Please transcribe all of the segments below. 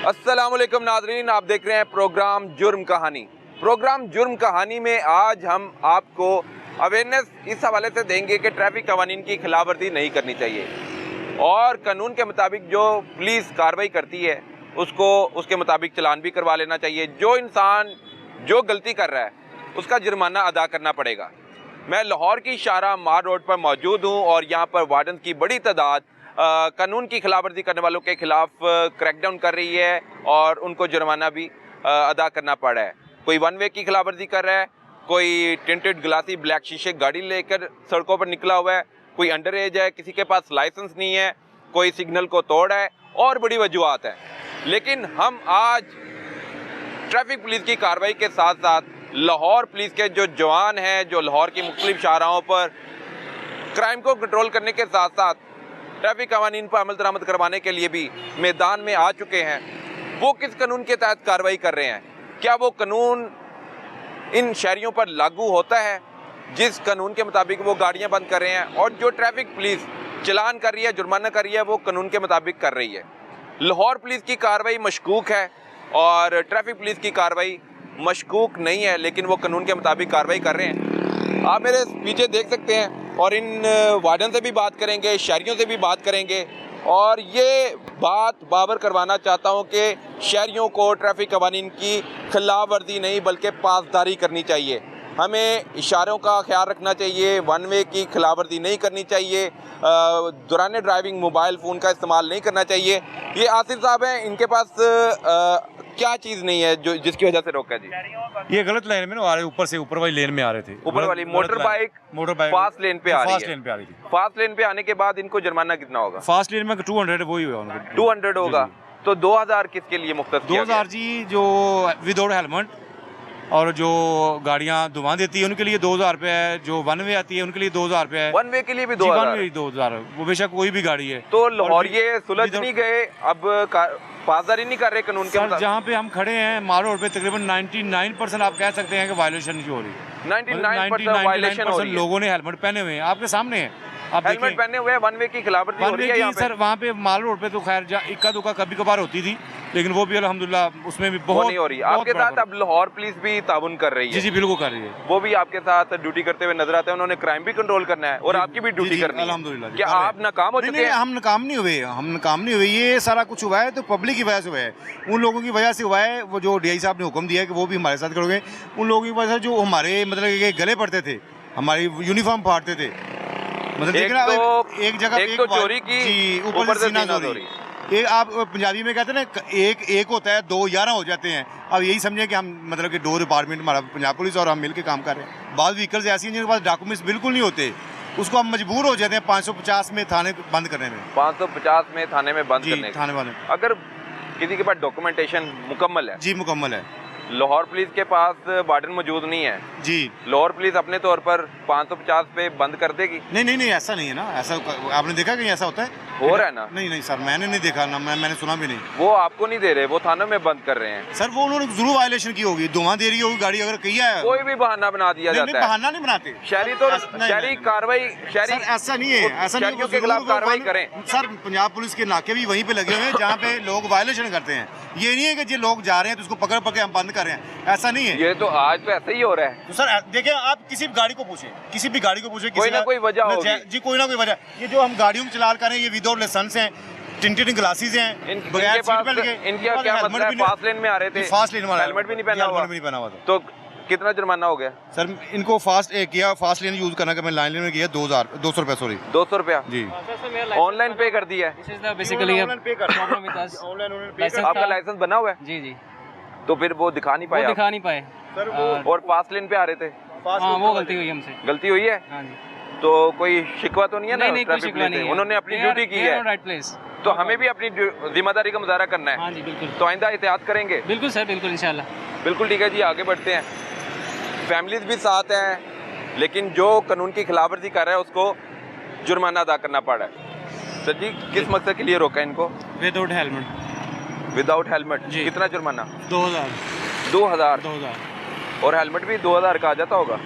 अस्सलामुअलैकुम नाज़रीन, आप देख रहे हैं प्रोग्राम जुर्म कहानी। प्रोग्राम जुर्म कहानी में आज हम आपको अवेयरनेस इस हवाले से देंगे कि ट्रैफिक कवानीन की खिलाफवर्जी नहीं करनी चाहिए और कानून के मुताबिक जो पुलिस कार्रवाई करती है उसको उसके मुताबिक चालान भी करवा लेना चाहिए। जो इंसान जो गलती कर रहा है उसका जुर्माना अदा करना पड़ेगा। मैं लाहौर की शाहरा मार रोड पर मौजूद हूँ और यहाँ पर वार्डन की बड़ी तादाद कानून की खिलाफवर्जी करने वालों के खिलाफ क्रैकडाउन कर रही है और उनको जुर्माना भी अदा करना पड़ रहा है। कोई वन वे की खिलाफवर्जी कर रहा है, कोई टिंटेड ग्लासी ब्लैक शीशे गाड़ी लेकर सड़कों पर निकला हुआ है, कोई अंडर एज है, किसी के पास लाइसेंस नहीं है, कोई सिग्नल को तोड़ा है और बड़ी वजूहत है। लेकिन हम आज ट्रैफिक पुलिस की कार्रवाई के साथ साथ लाहौर पुलिस के जो जवान हैं, जो लाहौर की मुख्तलिफ शाहराहों पर क्राइम को कंट्रोल करने के साथ साथ ट्रैफिक कवानीन पर अमल दरामद करवाने के लिए भी मैदान में आ चुके हैं, वो किस कानून के तहत कार्रवाई कर रहे हैं? क्या वो कानून इन शहरियों पर लागू होता है जिस कानून के मुताबिक वो गाड़ियां बंद कर रहे हैं? और जो ट्रैफिक पुलिस चलान कर रही है, जुर्माना कर रही है, वो कानून के मुताबिक कर रही है? लाहौर पुलिस की कार्रवाई मशकूक है और ट्रैफिक पुलिस की कार्रवाई मशकूक नहीं है, लेकिन वो कानून के मुताबिक कार्रवाई कर रहे हैं। आप मेरे पीछे देख सकते हैं और इन वार्डन से भी बात करेंगे, शहरियों से भी बात करेंगे और ये बात बाबर करवाना चाहता हूँ कि शहरियों को ट्रैफिक कवानीन की खिलाफवर्जी नहीं बल्कि पासदारी करनी चाहिए। हमें इशारों का ख्याल रखना चाहिए, वन वे की खिलाफवर्जी नहीं करनी चाहिए, दौरान ड्राइविंग मोबाइल फ़ोन का इस्तेमाल नहीं करना चाहिए। ये आसिफ साहब हैं, इनके पास क्या चीज़ नहीं है जो जिसकी वजह से रोका जी? ये गलत लाइन में ना आ रहे, ऊपर से ऊपर वाली लेन में आ रहे थे। ऊपर वाली मोटर बाइक फास्ट लेन पे आ रही है। फास्ट लेन पे आने के बाद इनको जुर्माना कितना होगा? फास्ट लेन में 200 वही हुआ, 200 होगा। तो 2000 किसके लिए मुख्तस किया गया? 2000 जी जो विदाउट हेलमेट और जो गाड़ियां धुआं देती है उनके लिए 2000 रुपये है, जो वन वे आती है उनके लिए 2000 रुपये है। वन वे के लिए भी 2000? वो बेशक कोई भी गाड़ी है। तो लाहौर ये सुलझ नहीं गए, अब पासदारी नहीं कर रहे कानून के मुताबिक? जहाँ पे हम खड़े हैं मार रोड पे तकरीबन 99% आप कह सकते हैं कि वायलेशन की हो रही है। 99% वायलेशन हो रही है। लोगों ने हेलमेट पहने हुए हैं, आपके सामने है, आप हेलमेट पहने हुए हैं, वन वे की खिलाफवर्जी हो रही है यहाँ पे? सर वहाँ पे माल रोड पे तो खैर इक्का दुक्का कभी कभार होती थी, लेकिन वो भी अल्हम्दुलिल्लाह उसमें भी बहुत नहीं हो रही। आपके साथ अब लाहौर पुलिस भी ताउन कर रही है? जी जी बिल्कुल कर रही है। वो भी आपके साथ ड्यूटी करते हुए नजर आते हैं, उन्होंने क्राइम भी कंट्रोल करना है और आपकी भी ड्यूटी करनी है अल्हम्दुलिल्लाह। क्या आप नाकाम हो चुके हैं? हम नाकाम नहीं हुए, हम नाकाम नहीं हुए। ये सारा कुछ हुआ है तो पब्लिक की वजह से हुआ है, उन लोगों की वजह से हुआ है। वो जो डीआई साहब ने हुक्म दिया है कि वो भी हमारे साथ करोगे, उन लोगों की वजह से जो हमारे मतलब गले पड़ते थे, हमारी यूनिफॉर्म फाड़ते थे, मतलब एक जगह तो चोरी की, ऊपर से सीना चोरी। एक आप पंजाबी में कहते हैं ना, एक होता है, 2 11 हो जाते हैं। अब यही समझे कि हम मतलब कि 2 डिपार्टमेंट हमारा पंजाब पुलिस और हम मिलकर काम कर रहे हैं। बाद व्हीकल्स ऐसी हैं जिनके पास डॉक्यूमेंट्स बिल्कुल नहीं होते, उसको हम मजबूर हो जाते हैं 550 में थाने बंद करने में। 550 में थाने में बंद करने? थाने बंद। अगर किसी के पास डॉक्यूमेंटेशन मुकम्मल है? जी मुकम्मल है। लाहौर पुलिस के पास वार्डन मौजूद नहीं है जी, लाहौर पुलिस अपने तौर पर 550 पे बंद कर देगी? नहीं ऐसा नहीं है ना, ऐसा आपने देखा कहीं ऐसा होता है? हो रहा है ना? नहीं सर, मैंने नहीं देखा ना, मैंने सुना भी नहीं। वो आपको नहीं दे रहे, वो थानों में बंद कर रहे हैं। सर वो उन्होंने जरूर वायलेशन की होगी, धुआं दे रही होगी गाड़ी अगर किया है। कोई भी बहाना बना दिया जाता है। बहाना नहीं बनाते शहरी तो शहरी कार्रवाई, शहरी ऐसा नहीं है, ऐसा शहरियों के खिलाफ कार्रवाई करें। सर पंजाब पुलिस के नाके भी वहीं पे लगे हुए हैं जहाँ पे लोग वायलेशन करते हैं। ये नहीं है कि जो लोग जा रहे हैं तो उसको पकड़ पकड़ हम बंद कर रहे हैं, ऐसा नहीं है। ये तो आज तो ऐसे ही हो रहा है। तो सर देखिए, आप किसी भी गाड़ी को पूछे, किसी भी गाड़ी को पूछे, कोई ना कोई वजह होगी जी, कोई ना कोई वजह। ये जो हम गाड़ियों में चला कर रहे हैं, ये विदाउट लाइसेंस हैं, टिंटेड ग्लासेस हैं, बगैर सीट बेल्ट के। इनका क्या मतलब है? फास्ट लेन में आ रहे थे, फास्ट लेन में हेलमेट भी नहीं पहना हुआ था, तो कितना जुर्माना हो गया? सर इनको फास्ट लेन यूज करना का मैं लाइन लेन में किया 200 रुपया, सॉरी 200 रुपया जी, ऑनलाइन पे कर दिया है। आपका लाइसेंस बना हुआ है? जी। तो फिर वो दिखा नहीं पाए सर और फास्ट लेन पे आ रहे थे? वो गलती हुई हमसे। गलती हुई है? हाँ जी। तो कोई शिकवा तो नहीं है ना? नहीं, कोई शिकवा नहीं है। उन्होंने अपनी ड्यूटी की है, राइट प्लेस। तो हमें भी अपनी जिम्मेदारी का मुजाहरा करना है। हाँ जी बिल्कुल। तो आइंदा एहतियात करेंगे? बिल्कुल सर, बिल्कुल इंशाल्लाह। बिल्कुल ठीक है जी, आगे बढ़ते हैं। फैमिलीज भी साथ हैं, लेकिन जो कानून की खिलाफवर्जी कर रहा है उसको जुर्माना अदा करना पड़ रहा है। सर जी, किस मकसद के लिए रोका इनको? Without helmet. विदाउट हेलमेट कितना जुर्माना? 2000। और हेलमेट भी 2000 का आ जाता होगा?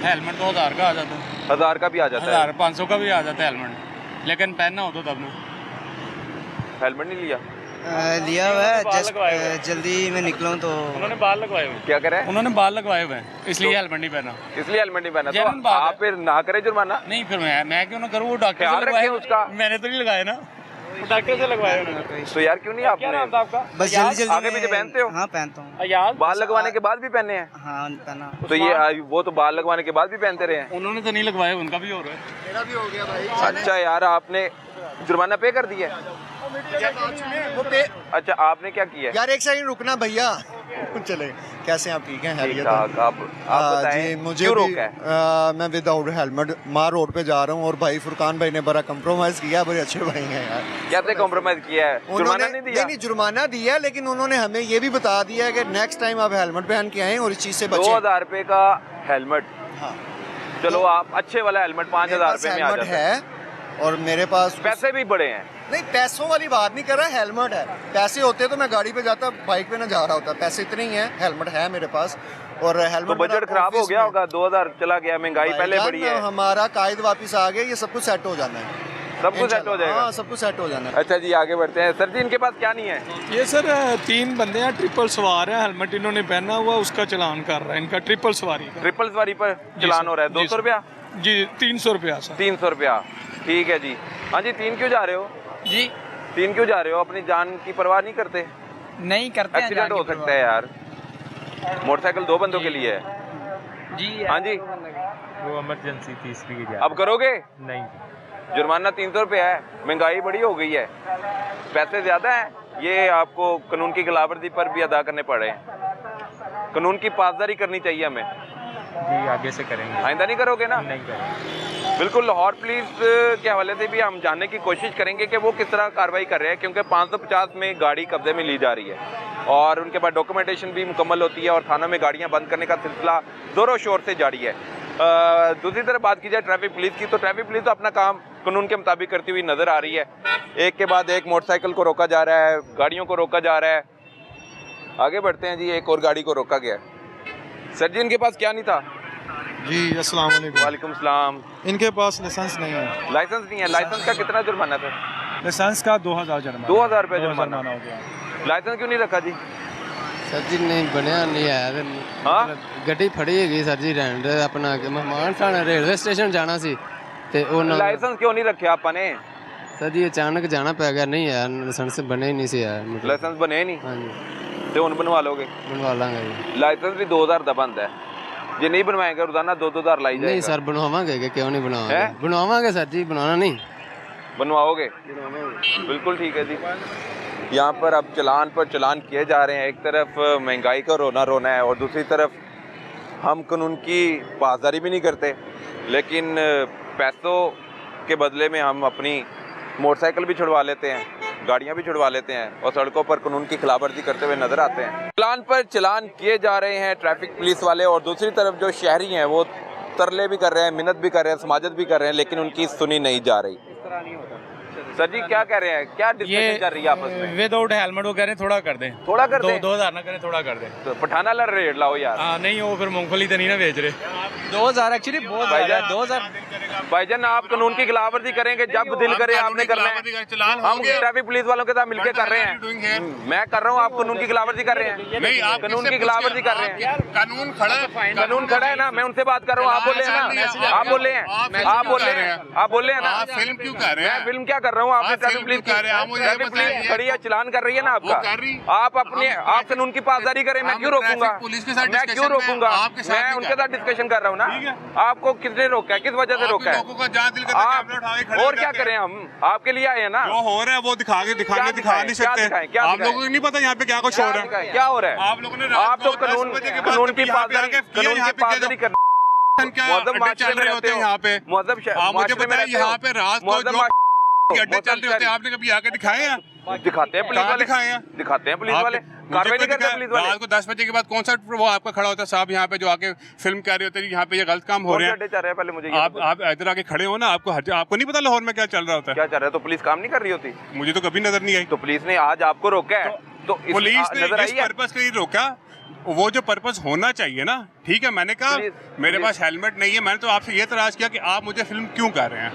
हेलमेट 2000 का आ जाता है, 1000 का भी आ जाता है, 1500 का भी आ जाता है हेलमेट, लेकिन पहनना हो तो तब ना। हेलमेट नहीं लिया? लिया हुआ है, जल्दी मैं निकलूँ तो उन्होंने बाल लगवाए हुए क्या करे? उन्होंने बाल लगवाए हुए हैं, इसलिए हेलमेट नहीं पहना। इसलिए हेलमेट नहीं पहना। जेन्युइन तो बात है। आप फिर ना करे जुर्माना? नहीं, फिर मैं क्यों ना करूँ? वो डॉक्टर ख्याल से लगवाए रखें उसका। मैंने तो नहीं लगाया ना, वो डॉक्टर से लगवाए उन्होंने। तो यार क्यों नहीं आपने? आपका बस जल्दी आगे पीछे पहनते हो? हाँ पहनता हूँ। अयाज बाल लगवाने के बाद भी पहने हैं? हाँ पहना। तो ये वो तो बाल लगवाने के बाद भी पहनते रहे हैं। उन्होंने तो नहीं लगवाए, उनका भी हो रहा है। मेरा भी हो गया भाई। अच्छा यार, आपने जुर्माना पे कर दिया? अच्छा, आपने क्या किया? यार एक सेकंड रुकना भैया। चले, कैसे आप? ठीक हैं? ठीक ठाक। आप बताएं, जी, मुझे क्यों भी रोका है? मैं विदाउट हेलमेट मार रोड पे जा रहा हूँ और भाई फुरकान भाई ने बड़ा कंप्रोमाइज किया, बड़े अच्छे भाई हैं यार। कैसे कॉम्प्रोमाइज किया है? जुर्माना नहीं दिया? नहीं, जुर्माना दिया, लेकिन उन्होंने हमें ये भी बता दिया है कि नेक्स्ट टाइम आप हेलमेट पहन के आएं और इस चीज़ से बचें। 2000 रुपए का हेलमेट। हाँ, चलो आप अच्छे वाला हेलमेट 5000 रुपए में आ हेलमेट जाता है। है और मेरे पास पैसे भी बड़े हैं। नहीं, पैसों वाली बात नहीं कर रहा, हेलमेट है। पैसे होते तो मैं गाड़ी पे जाता, बाइक पे ना जा रहा होता। पैसे इतने ही हैं, हेलमेट है मेरे पास। और हेलमेट तो बजट खराब हो गया होगा, 2000 चला गया, महंगाई पहले बढ़ी है। हमारा कायद वापस आ गया, ये सब कुछ सेट हो जाना है, सब कुछ सेट हो जाएगा। हाँ, सब कुछ सेट हो जाना है। अच्छा जी, आगे बढ़ते हैं। सर जी, इनके पास क्या नहीं है? ये सर 3 बंदे हैं, ट्रिपल सवार है, हेलमेट इन्होंने पहना हुआ, उसका चलान कर रहा है इनका, ट्रिपल सवारी का। ट्रिपल सवारी पर चलान हो रहा है। 200 रुपया? जी 300 रुपया सर। 300 रुपया, ठीक है जी। हाँ जी, 3 क्यों जा रहे हो? जी 3 क्यों जा रहे हो? अपनी जान की परवाह नहीं करते? नहीं करते हैं। एक्सीडेंट हो सकता है यार। मोटरसाइकिल 2 बंदों के लिए है। जी हाँ जी, वो इमरजेंसी थी इसलिए। अब करोगे? नहीं, जुर्माना 300 रुपया है, महंगाई बड़ी हो गई है, पैसे ज़्यादा हैं, ये आपको कानून की खिलाफवर्जी पर भी अदा करने पड़े हैं। कानून की पासदारी करनी चाहिए हमें। जी आगे से करेंगे। आइंदा नहीं करोगे ना? नहीं करेंगे। बिल्कुल। लाहौर पुलिस के हवाले से भी हम जानने की कोशिश करेंगे कि वो किस तरह कार्रवाई कर रहे हैं, क्योंकि 550 में गाड़ी कब्जे में ली जा रही है और उनके बाद डॉक्यूमेंटेशन भी मुकम्मल होती है और थानों में गाड़ियां बंद करने का सिलसिला ज़ोरों शोर से जारी है। दूसरी तरफ बात की जाए ट्रैफिक पुलिस की, तो ट्रैफिक पुलिस तो अपना काम कानून के मुताबिक करती हुई नज़र आ रही है। एक के बाद एक मोटरसाइकिल को रोका जा रहा है, गाड़ियों को रोका जा रहा है। आगे बढ़ते हैं जी, एक और गाड़ी को रोका गया। सर जी, इनके पास क्या नहीं था? जी अस्सलाम वालेकुम। वालेकुम सलाम। इनके पास लाइसेंस नहीं है। लाइसेंस नहीं है? लाइसेंस का कितना जुर्माना था? लाइसेंस का 2000 जुर्माना। 2000 रुपये जुर्माना हो गया। लाइसेंस क्यों नहीं रखा जी? सर जी नहीं बनया नहीं है। हाँ? ਗੱਡੀ ਫੜੀ ਹੈਗੀ ਸਰ ਜੀ, ਰੈਂਡ ਆਪਣਾ ਕਿ ਮਹਿਮਾਨ ਖਾਣਾ ਰੇਲਵੇ ਸਟੇਸ਼ਨ ਜਾਣਾ ਸੀ ਤੇ ਉਹਨਾਂ लाइसेंस क्यों नहीं रखे आपने? ਸਰ ਜੀ ਅਚਾਨਕ ਜਾਣਾ ਪੈ ਗਿਆ। ਨਹੀਂ ਯਾਰ ਲਾਇਸੈਂਸ ਬਣੇ ਹੀ ਨਹੀਂ ਸੀ ਯਾਰ। ਲਾਇਸੈਂਸ ਬਣੇ ਨਹੀਂ? ਹਾਂਜੀ ਤੇ ਹੁਣ ਬਣਵਾ ਲੋਗੇ? ਬਣਵਾ ਲਾਂਗੇ ਜੀ। ਲਾਇਸੈਂਸ ਵੀ 2000 ਦਾ ਬੰਦ ਹੈ, ਜੇ ਨਹੀਂ ਬਣਵਾਏਗਾ ਰੋਜ਼ਾਨਾ 2-2000 ਲਾਈ ਨਹੀਂ ਜਾਏਗਾ। ਸਰ ਬਣਵਾਵਾਂਗੇ ਕਿ ਕਿਉਂ ਨਹੀਂ ਬਣਾਵਾਂਗੇ? ਹੈਂ? ਬਣਵਾਵਾਂਗੇ ਸਰ ਜੀ, ਬਣਾਉਣਾ नहीं। बनवाओगे? बिल्कुल ठीक है जी। यहाँ पर अब चलान पर चलान किए जा रहे हैं। एक तरफ महंगाई का रोना है और दूसरी तरफ हम कानून की पासदारी भी नहीं करते, लेकिन पैसों के बदले में हम अपनी मोटरसाइकिल भी छुड़वा लेते हैं, गाड़ियाँ भी छुड़वा लेते हैं और सड़कों पर कानून की खिलाफवर्जी करते हुए नजर आते हैं। चलान पर चलान किए जा रहे हैं ट्रैफिक पुलिस वाले और दूसरी तरफ जो शहरी हैं वो तरले भी कर रहे हैं, मिन्नत भी कर रहे हैं, समाजत भी कर रहे हैं, लेकिन उनकी सुनी नहीं जा रही। सर जी क्या कह रहे हैं, क्या डिस्कशन चल रही है आपस में? विदाउट हेलमेट वो कह रहे हैं थोड़ा कर दें। थोड़ा कर दें? 2000 ना करें, थोड़ा कर दें। तो पठाना ला रेट लाओ यार। नहीं वो फिर मूंगफली तो नहीं ना बेच रहे। 2000 एक्चुअली बहुत भाईजान, 2000 भाईजान आप कानून की खिलाफवर्जी करेंगे, जब दिल करे आपने करना है। हम ट्रैफिक पुलिस वालों के साथ मिलकर कर रहे हैं। मैं कर रहा हूँ, आप कानून की खिलाफवर्जी कर रहे हैं। नहीं, आप कानून की खिलाफवर्जी कर रहे हैं। कानून खड़ा है, कानून खड़ा है ना, मैं उनसे बात कर रहा हूँ। आप बोले हैं ना, आप बोले हैं, आप बोले हैं, आप बोले हैं ना। आप फिल्म क्यों कर रहे हैं? मैं फिल्म क्या कर रहा हूँ? आपने ट्रैफिक पुलिस ट्रैफिक पुलिस खड़ी है, चलान कर रही है ना आपका। आप अपने आप कानून की पासदारी करें, मैं क्यों रोकूंगा? मैं क्यों रोकूंगा? मैं उनके साथ डिस्कशन कर रहा हूँ ना। आपको किसने रोका है, किस वजह से रोका है? आप और क्या करें, हम आपके लिए आए हैं ना। जो हो रहा है वो दिखा नहीं सकते। आप लोगों को नहीं पता यहाँ पे क्या कुछ हो रहा है, क्या हो रहा है? आप लोगों ने आप तो कानून की पासदारी कर चल रहे होते हैं यहाँ पे। आप मुझे बताएं, यहाँ पे रात को जो अड्डे चल रहे होते हैं, आपने कभी आके दिखाए हैं? दिखाते हैं पुलिस वाले, दिखाए हैं, दिखाते हैं पुलिस वाले, कार्रवाई नहीं करते पुलिस वाले। रात को 10 बजे के बाद कौन सा वो आपका खड़ा होता है साहब यहाँ पे, जो आके फिल्म कर रहे होते हैं यहाँ पे ये गलत काम हो रहे हैं। पहले मुझे आप इधर आके खड़े हो ना, आपको नहीं पता लाहौर में क्या चल रहा होता है? क्या चल रहा है? तो पुलिस काम नहीं कर रही होती? मुझे तो कभी नजर नहीं आई। तो पुलिस ने आज आपको रोका है, तो पुलिस ने जिस पर्पस के लिए रोका, वो जो पर्पस होना चाहिए ना, ठीक है। मैंने कहा मेरे पास हेलमेट नहीं है, मैंने तो आपसे ये तलाश किया कि आप मुझे फिल्म क्यों कर रहे हैं।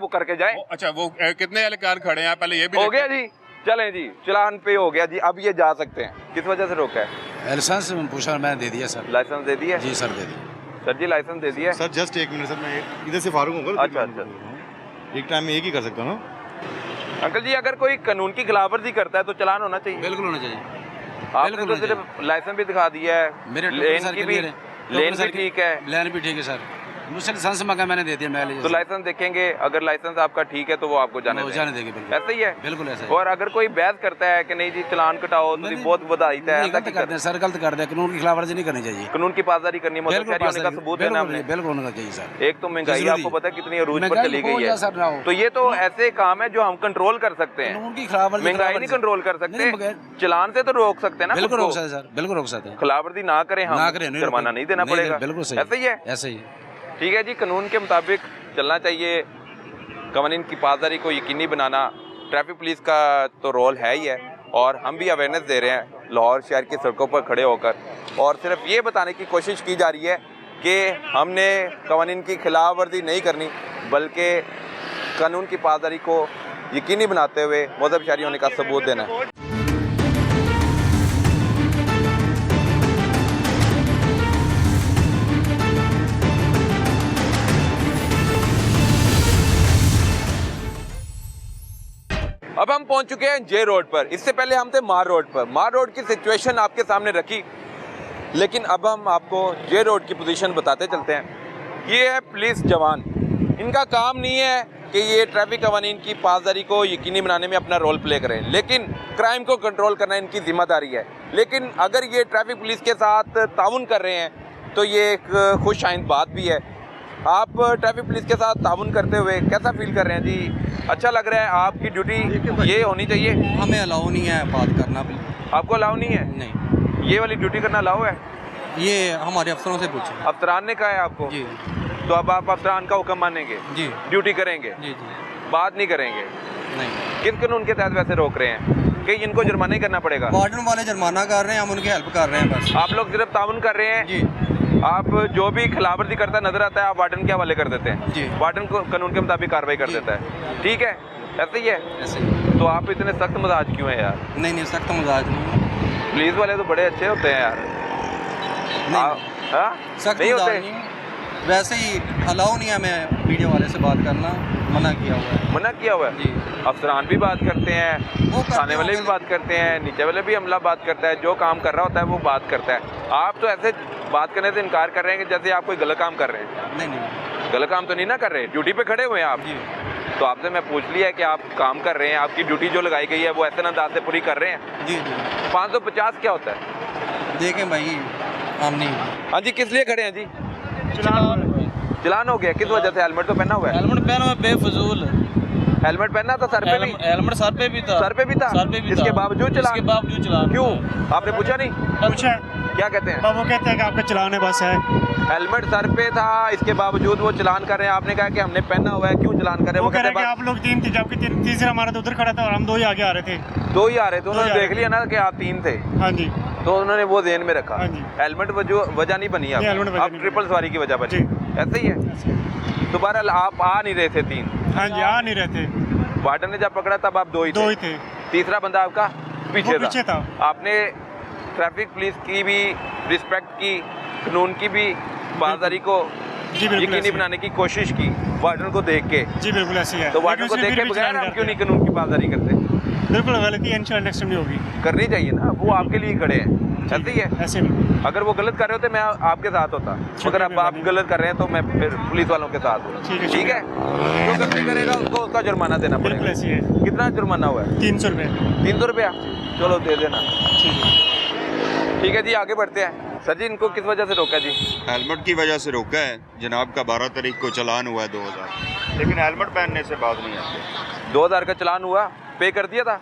वो करके जाए। अच्छा वो कितने एहलकार खड़े हैं पहले ये भी हो गया जी, चलें जी, चलान पे हो गया जी, अब ये जा सकते हैं। किस वजह से रोका है? लाइसेंस पूछा, मैंने दे दिया सर। लाइसेंस दे दिया? जी सर दे दिया। सर जी लाइसेंस दे दिया? सर जस्ट एक मिनट सर, मैं इधर से फारूक हूँ। अच्छा अच्छा, एक टाइम में एक ही कर सकता हूँ ना। अंकल जी अगर कोई कानून की खिलाफवर्जी करता है तो चलान होना चाहिए? बिल्कुल होना चाहिए। आपने तो सिर्फ लाइसेंस भी दिखा दिया है, मेरे लेन की भी, लेन भी ठीक है, लेन भी ठीक है सर। मुझसे लाइसेंस मांगा, मैंने दे दिया। मैं तो लाइसेंस देखेंगे, अगर लाइसेंस आपका ठीक है तो वो आपको जाने देंगे। बिल्कुल ऐसा ही है, बिल्कुल ऐसा ही। और अगर कोई बहस करता है कि नहीं जी चलान कटाओ तो बहुत बधाई है, गलत करते हैं सर, गलत करते हैं। कानून की खिलाफवर्जी नहीं करनी चाहिए, कानून की पासदारी करनी, मतलब होने का सबूत देना हमने। बिल्कुल होना चाहिए सर। एक तो महंगाई आपको पता है कितनी अरूज पर चली गई है, तो ये तो ऐसे काम है जो हम कंट्रोल कर सकते हैं। कानून की खिलाफवर्जी महंगाई नहीं कंट्रोल कर सकते, चलान से तो रोक सकते हैं ना। बिल्कुल रोक सकते सर, बिल्कुल रोक सकते हैं। खिलाफवर्जी ना करें हम, जुर्माना नहीं देना पड़ेगा। बिल्कुल सही, ऐसा ही है, ऐसा ही। ठीक है जी, कानून के मुताबिक चलना चाहिए, कानून की पासदारी को यकीनी बनाना ट्रैफिक पुलिस का तो रोल है ही है, और हम भी अवेयरनेस दे रहे हैं लाहौर शहर की सड़कों पर खड़े होकर, और सिर्फ ये बताने की कोशिश की जा रही है कि हमने कानून की खिलाफ वर्जी नहीं करनी, बल्कि कानून की पासदारी को यकीनी बनाते हुए मज़हब शहरी होने का सबूत देना है। अब हम पहुंच चुके हैं जे रोड पर, इससे पहले हम थे मार रोड पर। मार रोड की सिचुएशन आपके सामने रखी, लेकिन अब हम आपको जे रोड की पोजीशन बताते चलते हैं। ये है पुलिस जवान, इनका काम नहीं है कि ये ट्रैफिक कवानीन की पासदारी को यकीनी बनाने में अपना रोल प्ले करें, लेकिन क्राइम को कंट्रोल करना इनकी जिम्मेदारी है। लेकिन अगर ये ट्रैफिक पुलिस के साथ ताउन कर रहे हैं तो ये एक खुश आइंद बात भी है। आप ट्रैफिक पुलिस के साथ ताउन करते हुए कैसा फील कर रहे हैं जी? अच्छा लग रहा है? आपकी ड्यूटी ये होनी चाहिए? हमें अलाउ नहीं है बात करना। आपको अलाउ नहीं है? नहीं, ये वाली ड्यूटी करना अलाउ है? ये हमारे अफसरों से पूछे। अफसरान ने कहा है आपको? जी। तो अब आप अफसरान का हुक्म मानेंगे? जी। ड्यूटी करेंगे? जी जी। बात नहीं करेंगे? नहीं। किस कानून के तहत वैसे रोक रहे हैं कि इनको जुर्माना ही करना पड़ेगा? वार्डन वाले जुर्माना कर रहे हैं, हम उनकी हेल्प कर रहे हैं बस। आप लोग सिर्फ ताउन कर रहे हैं जी। आप जो भी खिलाफवर्जी करता नजर आता है आप वार्डन के हवाले कर देते हैं जी। वार्डन को कानून के मुताबिक कार्रवाई कर देता है, ठीक है? ऐसे ही है? ऐसे ही। तो आप इतने सख्त मिजाज क्यों हैं यार? नहीं, सख्त मजाज नहीं। पुलिस वाले तो बड़े अच्छे होते हैं यार। सख्त नहीं मजाज होते? नहीं, वैसे ही अलाउ नहीं है हमें मीडिया वाले से बात करना, मना किया हुआ है। मना किया हुआ है? जी। अफसरान भी बात करते हैं, थाने वाले भी बात करते हैं, नीचे वाले भी हमला बात करता है, जो काम कर रहा होता है वो बात करता है। आप तो ऐसे बात करने से इनकार कर रहे हैं कि जैसे आप कोई गलत काम कर रहे हैं। नहीं, गलत काम तो नहीं ना कर रहे, ड्यूटी पे खड़े हुए हैं आप। जी। तो आपसे मैं पूछ लिया कि आप काम कर रहे हैं, आपकी ड्यूटी जो लगाई गई है वो ऐसे अंदाज से पूरी कर रहे हैं। जी जी। 550 क्या होता है? देखें भाई, हम नहीं। हाँ जी, किस लिए खड़े हैं जी? चलान हो गया, किस वजह से? हेलमेट तो पहना हुआ है। हेलमेट पहना हुआ बेफजूल। हेलमेट पहना था, सर पे भी? हेलमेट सर पे भी था। सर पे भी था? सर पे भी इसके था। बावजूद चलान? इसके बावजूद चलान। क्यों? आपने पूछा नहीं? पूछा, क्या कहते हैं? वो कहते हैं कि आपका चलान है, बस है। हेलमेट सर पे था, इसके बावजूद वो चलान कर रहे हैं। आपने कहा कि हमने पहना हुआ है, क्यों चलान कर रहे हैं? वो कह रहे हैं कि आप लोग 3 थे, जबकि तीसरा हमारा तो उधर खड़ा था और हम 2 ही आगे आ रहे थे। 2 ही आ रहे थे, उन्होंने देख लिया ना कि आप 3 थे, हाँ जी। तो उन्होंने वो ज़हन में रखा। हाँ जी। हेलमेट वजह नहीं बनी नहीं, हेलमेट वजह अब नहीं ट्रिपल सवारी की वजह बनी। ऐसे ही है? दोबारा आप आ नहीं रहे थे 3? हाँ जी, आ नहीं रहे थे। वार्डन ने जब पकड़ा तब आप 2 ही थे? 2 ही थे। तीसरा बंदा आपका पीछे था। आपने ट्रैफिक पुलिस की भी रिस्पेक्ट की, कानून की भी पासदारी को यकीनी बनाने की कोशिश की वार्डन को देख के। जी बिल्कुल ऐसे ही है। तो वार्डन को देख के बगैर हम क्यों नहीं कानून की पासदारी करते? बिल्कुल गलती इंशाल्लाह नेक्स्ट टाइम नहीं होगी। करनी चाहिए ना, वो आपके लिए खड़े हैं। ऐसे ही है? ऐसे नहीं। अगर वो गलत कर रहे होते मैं आपके साथ होता, मगर अब आप गलत कर रहे हैं तो मैं फिर पुलिस वालों के साथ हूँ। ठीक है? जो गलती करेगा उसको उसका जुर्माना देना पड़ेगा। ऐसी है। कितना जुर्माना हुआ है? 300 रुपये। 300 रुपया? चलो दे देना। ठीक है जी, आगे बढ़ते हैं। सर जी, इनको किस वजह से रोका जी? हेलमेट की वजह से रोका है जनाब का। 12 तारीख को चलान हुआ है 2000, लेकिन हेलमेट पहनने से बात नहीं आती। 2000 का चलान हुआ, पे कर दिया था,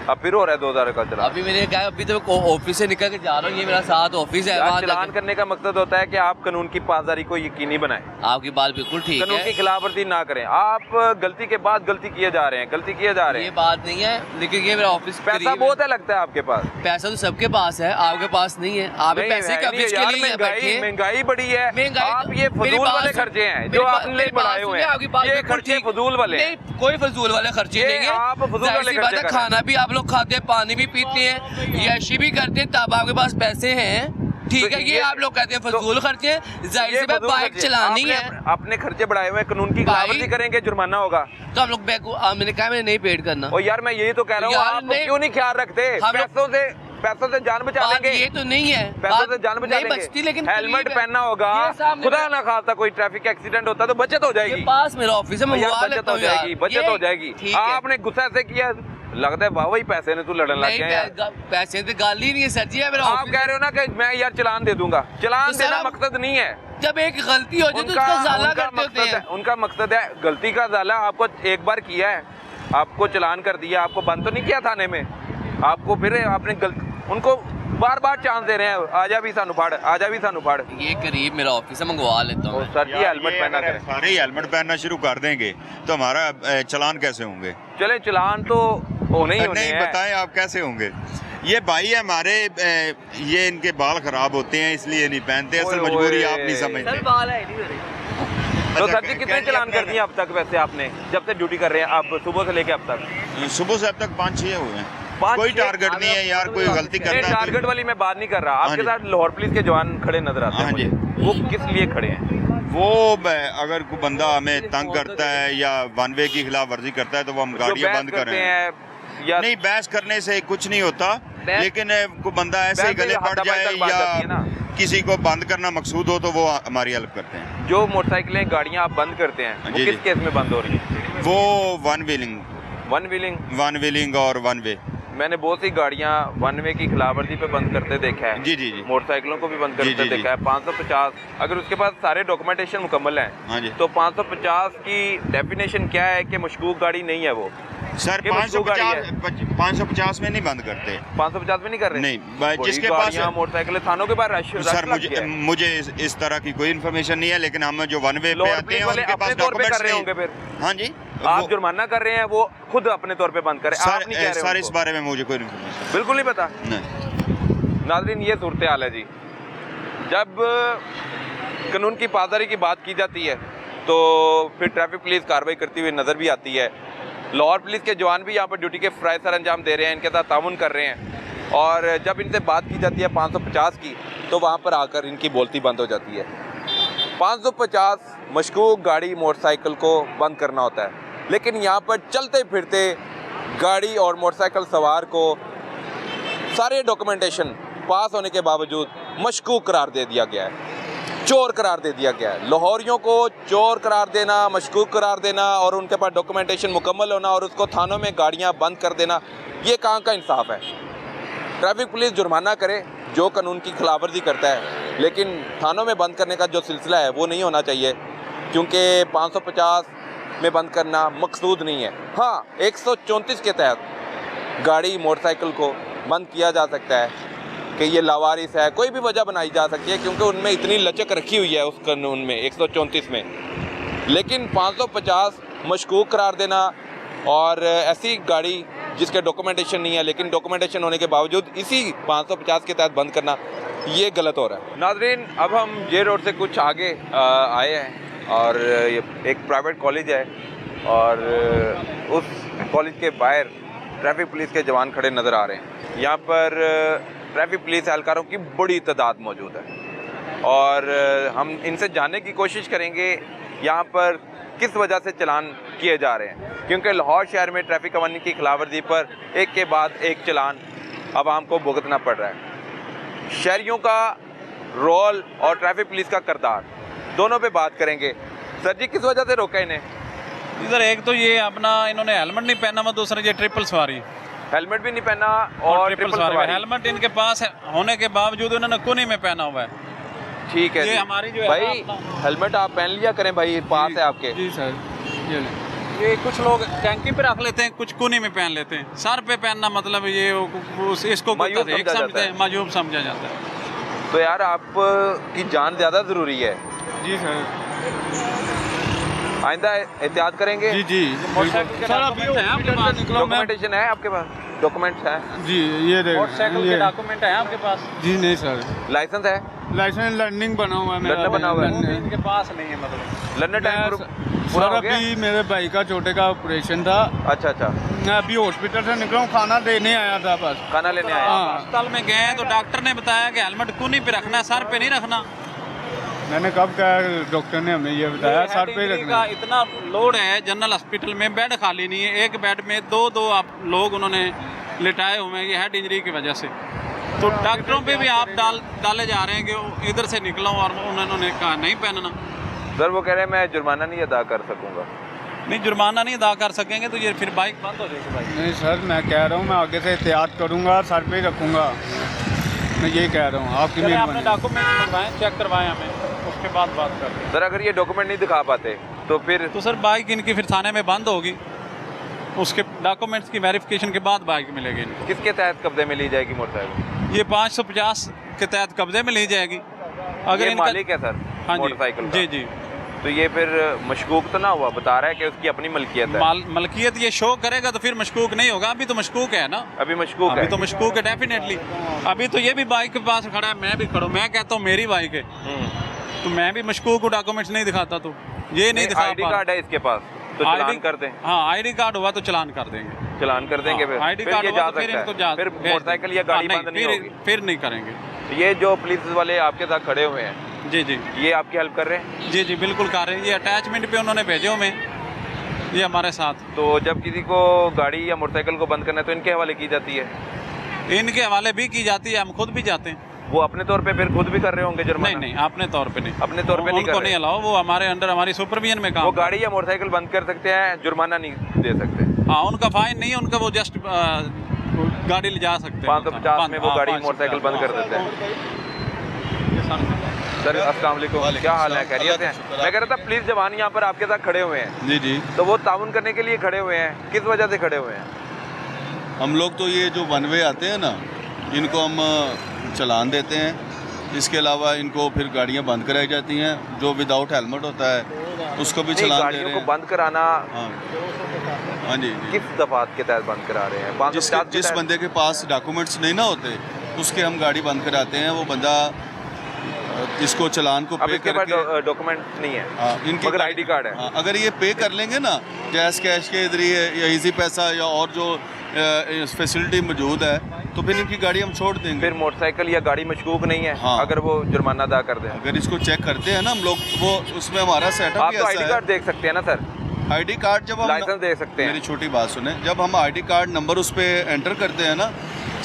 अब फिर हो रहा है 2000 का चलान। अभी मैंने कहा अभी तो ऑफिस से निकल के जा रहा हूँ, ये मेरा साथ ऑफिस है। वहाँ चलान करने का मकसद होता है कि आप कानून की पासदारी को यकीनी बनाएं। आपकी बात बिल्कुल ठीक है, कानून की खिलाफवर्जी ना करें। आप गलती के बाद गलती किए जा रहे हैं, गलती किए जा रहे हैं। ये बात नहीं है, लेकिन ये मेरा ऑफिस पैसा बहुत है लगता है आपके पास। पैसा तो सबके पास है, आपके पास नहीं है। आप पैसे के ऑफिस के लिए बैठे। महंगाई बढ़ी है, आप ये फजूल वाले खर्चे हैं जो आपने बढ़ाए हुए हैं, ये खर्चे फजूल वाले। कोई फजूल वाले खर्चे नहीं है, आप फजूल वाले खर्चे कर रहे हैं। खाना भी आप लोग खाते हैं, पानी भी पीते हैं, यशी भी करते हैं, तब आपके पास पैसे हैं। ठीक है, ये आप लोग कहते हैं फजूल खर्चे हैं। जाहिर सी बात बाइक चलानी है, अपने खर्चे बढ़ाए हुए, कानून की खिलाफवर्जी करेंगे जुर्माना होगा। तो हम लोग मैंने कहा मैंने नहीं पेड करना। और यार मैं यही तो कह रहा हूँ, आप क्यों नहीं ख्याल रखते? पैसों से पैसों से जान बचा बात लेंगे, ये तो नहीं है, पैसों से जान बचा नहीं लेंगे, बचती, लेकिन हेलमेट करीब है। पहनना होगा, ये सामने खुदा ना खास्ता कोई ट्रैफिक एक्सीडेंट होता तो बचत हो ये जाएगी, पास मेरा ऑफिस है, मैं यार मंगवा बचत लेता हो हूँ यार। जाएगी, बचत ये हो जाएगी। ठीक है। आपने गुस्सा से किया, लगता है वाह वही पैसे ने तू लड़न लग नहीं, गया यार। पैसे तो गाल ही नहीं है सर जी, है मेरा आप ऑफिस। कह रहे हो ना कि मैं यार चलान दे दूंगा, चलान तो सर देना आप- मकसद नहीं है। जब एक गलती हो जाए तो उसका साला करते होते हैं। उनका मकसद है गलती का साला, आपको एक बार किया है, आपको चलान कर दिया, आपको बंद तो नहीं किया थाने में, आपको फिर आपने उनको बार बार चांस दे रहे हैं, आजा भी सानू फाड़, आजा भी सानू फाड़। ये करीब मेरा ऑफिस है, मंगवा लेता हूँ। सर जी हेलमेट पहना करें। सारे ही हेलमेट पहनना शुरू कर देंगे तो हमारा चलान कैसे होंगे? चले चलान तो होने ही होने नहीं, हैं। बताएं आप कैसे होंगे? ये भाई है हमारे, ये इनके बाल खराब होते हैं इसलिए नहीं पहनते, असल ओए मजबूरी ओए। आप नहीं समझते। तो सर जी कितने चलान कर दिए अब तक वैसे आपने, जब से ड्यूटी कर रहे हैं आप, सुबह से लेके अब तक? सुबह से अब तक 5-6 हुए हैं। 5-6 कोई टारगेट नहीं है यार, कोई गलती करता है टारगेट वाली मैं बात नहीं कर रहा, आपके हाँ जी। साथ लाहौर पुलिस के जवान खड़े नजर आते हैं हाँ जी। मुझे। वो किस लिए खड़े हैं? वो अगर कोई बंदा हमें तंग करता है या वन वे की खिलाफ वर्जी करता है तो वो हम जो गाड़ियाँ बहस बंद कर करते रहे हैं। हैं या नहीं, बहस करने से कुछ नहीं होता, लेकिन कोई बंदा ऐसे ही बहस गले में पड़ हाथापाई जाए तक बात जाती है या ना। किसी को बंद करना मकसूद हो तो वो हमारी हेल्प करते हैं। जो मोटरसाइकिलें गाड़ियां आप बंद करते हैं वो जी, किस जी। केस में बंद हो रही है? वो वन व्हीलिंग और वन वे। मैंने बहुत सी गाड़ियां वन वे की खिलाफवर्जी पे बंद करते देखा है। जी जी जी। मोटरसाइकिलों को भी बंद जी, करते जी, जी। देखा है। 550 अगर उसके पास सारे डॉक्यूमेंटेशन मुकम्मल हैं, हाँ जी। तो 550 की डेफिनेशन क्या है कि मशकूक गाड़ी नहीं है वो? सर ये मशकूक गाड़ी है। 550 में नहीं बंद करते। 550 में नहीं कर रहे? नहीं, बड़ी जिसके पास गाड़ियां, मोटरसाइकिलें थानों के पास रश सर लग गया है। मुझे इस तरह की कोई इन्फॉर्मेशन नहीं है, लेकिन हम जो वन वे पे लाहौर आते पुलिस हैं वाले उनके अपने पास तौर पे कर डॉक्यूमेंट्स रहे नहीं। होंगे फिर? हाँ जी। आप जुर्माना कर रहे हैं, वो खुद अपने तौर पे बंद करे, आप नहीं कह रहे सर इस उनको? बारे में मुझे कोई इन्फॉर्मेशन बिल्कुल नहीं पता। नहीं। नाज़रीन ये सूरत हाल है जी। जब कानून की पासदारी की बात की जाती है तो फिर ट्रैफिक पुलिस कार्रवाई करती हुई नज़र भी आती है। लाहौर पुलिस के जवान भी यहाँ पर ड्यूटी के फ़राइज़ सर अंजाम दे रहे हैं, इनके साथ ताउन कर रहे हैं, और जब इनसे बात की जाती है 550 की तो वहाँ पर आकर इनकी बोलती बंद हो जाती है। 550 मशकूक गाड़ी मोटरसाइकिल को बंद करना होता है, लेकिन यहाँ पर चलते फिरते गाड़ी और मोटरसाइकिल सवार को सारे डॉक्यूमेंटेशन पास होने के बावजूद मशकूक करार दे दिया गया है, चोर करार दे दिया गया है। लाहौरियों को चोर करार देना, मशकूक करार देना और उनके पास डॉक्यूमेंटेशन मुकम्मल होना और उसको थानों में गाड़ियां बंद कर देना, ये कहाँ का इंसाफ है? ट्रैफिक पुलिस जुर्माना करे जो कानून की खिलाफवर्जी करता है, लेकिन थानों में बंद करने का जो सिलसिला है वो नहीं होना चाहिए, क्योंकि 550 में बंद करना मकसूद नहीं है। हाँ, 134 के तहत गाड़ी मोटरसाइकिल को बंद किया जा सकता है कि ये लावारिस है, कोई भी वजह बनाई जा सकती है, क्योंकि उनमें इतनी लचक रखी हुई है उस कानून में 134 में। लेकिन 550 मशकूक करार देना और ऐसी गाड़ी जिसके डॉक्यूमेंटेशन नहीं है लेकिन डॉक्यूमेंटेशन होने के बावजूद इसी 550 के तहत बंद करना, ये गलत हो रहा है। नाज़रीन, अब हम जे रोड से कुछ आगे आए हैं और ये एक प्राइवेट कॉलेज है और उस कॉलेज के बाहर ट्रैफिक पुलिस के जवान खड़े नज़र आ रहे हैं। यहाँ पर ट्रैफिक पुलिस एहलकारों की बड़ी तादाद मौजूद है और हम इनसे जानने की कोशिश करेंगे यहाँ पर किस वजह से चलान किए जा रहे हैं, क्योंकि लाहौर शहर में ट्रैफिक कवानीन की खिलाफवर्जी पर एक के बाद एक चलान आवाम को भुगतना पड़ रहा है। शहरियों का रोल और ट्रैफिक पुलिस का किरदार दोनों पे बात करेंगे। सर जी, किस वजह से रोका इन्हें? इधर एक तो ये अपना इन्होंने हेलमेट नहीं पहना हुआ, दूसरा ये ट्रिपल सवारी, हेलमेट भी नहीं पहना और ट्रिपल सवारी। हेलमेट इनके पास होने के बावजूद उन्होंने कोनी में पहना हुआ है। ठीक है ये जी। हमारी जो है भाई हेलमेट आप पहन लिया करें भाई, पास है आपके। जी सर, ये कुछ लोग टैंकी पे रख लेते हैं, कुछ कोनी में पहन लेते हैं। सर पे पहनना मतलब ये इसको मायूब समझते हैं, मायूब समझा जाता है। तो यार आपकी जान ज़्यादा ज़रूरी है। जी सर, आइंदा एहतियात करेंगे। जी जी। डॉक्यूमेंटेशन है आपके पास? डॉक्यूमेंट्स हैं जी, ये मोटरसाइकिल के डॉक्यूमेंट है आपके पास? जी नहीं सर। लाइसेंस है? लाइसेंस लर्निंग बना हुआ है मेरा। लर्नर बना हुआ है? इनके पास नहीं है मतलब। लर्नर टाइम पूरा सर हो गया? अभी मेरे भाई का छोटे का ऑपरेशन था। अच्छा अच्छा, मैं अभी हॉस्पिटल से निकला हूँ, खाना देने आया था बस। खाना लेने आया? अस्पताल में गए तो डॉक्टर ने बताया कि हेलमेट कोनी पे रखना है, सर पे नहीं रखना। मैंने कब कहा, डॉक्टर ने हमें ये बताया सर पे रखना। का इतना लोड है जनरल हॉस्पिटल में, बेड खाली नहीं है। एक बेड में दो आप लोग उन्होंने लिटाए हुए हैं, ये हेड इंजरी की वजह से। तो डॉक्टरों पे भी आप डाले जा रहे हैं कि वो इधर से निकलो और उन्होंने कहा नहीं पहनना। सर वो कह रहे हैं मैं जुर्माना नहीं अदा कर सकूंगा। नहीं, जुर्माना नहीं अदा कर सकेंगे तो ये फिर बाइक बंद हो जाएगी भाई। नहीं सर, मैं कह रहा हूँ मैं आगे से एहतियात करूँगा, सर पे ही रखूँगा, मैं यही कह रहा हूँ। आपकी आपने मेहरबानी। डॉक्यूमेंट मंगवाएं, चेक करवाएं हमें, उसके बाद बात करते हैं। सर अगर ये डॉक्यूमेंट नहीं दिखा पाते तो फिर तो सर बाइक इनकी फिर थाने में बंद होगी, उसके डॉक्यूमेंट्स की वेरिफिकेशन के बाद बाइक मिलेगी इनको। किसके तहत कब्जे में ली जाएगी मोटरसाइकिल? ये 550 के तहत कब्जे में ली जाएगी। अगर ये इनका मालिक है सर हाँ जी, मोटरसाइकिल का? जी जी। तो ये फिर मशकूक तो ना हुआ? बता रहा है कि उसकी अपनी मलकियत है। मलकियत ये शो करेगा तो फिर मशकूक नहीं होगा। अभी तो मशकूक है ना, अभी मशकूक है। अभी तो मशकूक है डेफिनेटली। अभी तो ये भी बाइक के पास खड़ा है, मैं भी खड़ा हूँ, मैं कहता हूँ मेरी बाइक है, तो मैं भी मशकूक को डॉक्यूमेंट्स नहीं दिखाता, तो ये नहीं दिखा। आईडी कार्ड है इसके पास तो चलान कर दें। हाँ, आईडी कार्ड हुआ तो चलान कर देंगे, चलान कर देंगे। फिर आईडी कार्ड ये जा फिर सकता इनको है। फिर मोटरसाइकिल या गाड़ी बंद नहीं होगी। फिर नहीं करेंगे। ये जो पुलिस वाले आपके साथ खड़े हुए हैं, जी जी, ये आपकी हेल्प कर रहे हैं? जी जी बिल्कुल कर रहे हैं। ये अटैचमेंट पे उन्होंने भेजे हुए हैं ये हमारे साथ। तो जब किसी को गाड़ी या मोटरसाइकिल को बंद करना है तो इनके हवाले की जाती है? इनके हवाले भी की जाती है, हम खुद भी जाते हैं। वो अपने तौर पे फिर खुद भी कर रहे होंगे जुर्माना? नहीं, अपने तौर पे नहीं, अपने तौर पे नहीं कर उनको रहे। नहीं अलाउ, वो हमारे अंडर हमारी सुपरविजन में काम। वो गाड़ी या मोटरसाइकिल बंद कर सकते हैं, जुर्माना नहीं दे सकते? हाँ, उनका फाइन नहीं है, उनका वो जस्ट गाड़ी ले जा सकते हैं। 550 में वो गाड़ी मोटरसाइकिल बंद कर देते हैं। सर अस्सलाम वालेकुम, क्या हाल है? खैरियत है? मैं कह रहा था पुलिस जवान यहाँ पर आपके साथ खड़े हुए हैं। जी जी, तो वो ताउन करने के लिए खड़े हुए हैं, किस वजह से खड़े हुए हैं? हम लोग तो ये जो वन वे आते हैं ना, इनको हम चलान देते हैं। इसके अलावा इनको फिर गाड़ियाँ बंद कराई जाती हैं, जो विदाउट हेलमेट होता है उसको भी चलान दे रहे हैं। गाड़ियों को बंद कराना हाँ जी, किस दफात के तहत बंद करा रहे हैं? जिस बंदे के पास डॉक्यूमेंट्स नहीं ना होते उसके हम गाड़ी बंद कराते हैं। वो बंदा इसको चलान को पे करके डॉक्यूमेंट नहीं है, इनके मगर आईडी कार्ड है। अगर ये पे कर लेंगे ना जैस कैश के जरिए या इजी पैसा या और जो फैसिलिटी मौजूद है तो फिर इनकी गाड़ी हम छोड़ देंगे। फिर मोटरसाइकिल या गाड़ी मशकूक नहीं है? हाँ। अगर वो जुर्माना अदा कर दें? अगर इसको चेक करते हैं ना हम लोग, वो उसमें हमारा सेटअप आप तो आईडी कार्ड देख सकते हैं ना सर? आईडी कार्ड जब हम लाइसेंस दे सकते हैं। मेरी छोटी बात सुने, जब हम आईडी कार्ड नंबर उस पर एंटर करते हैं ना,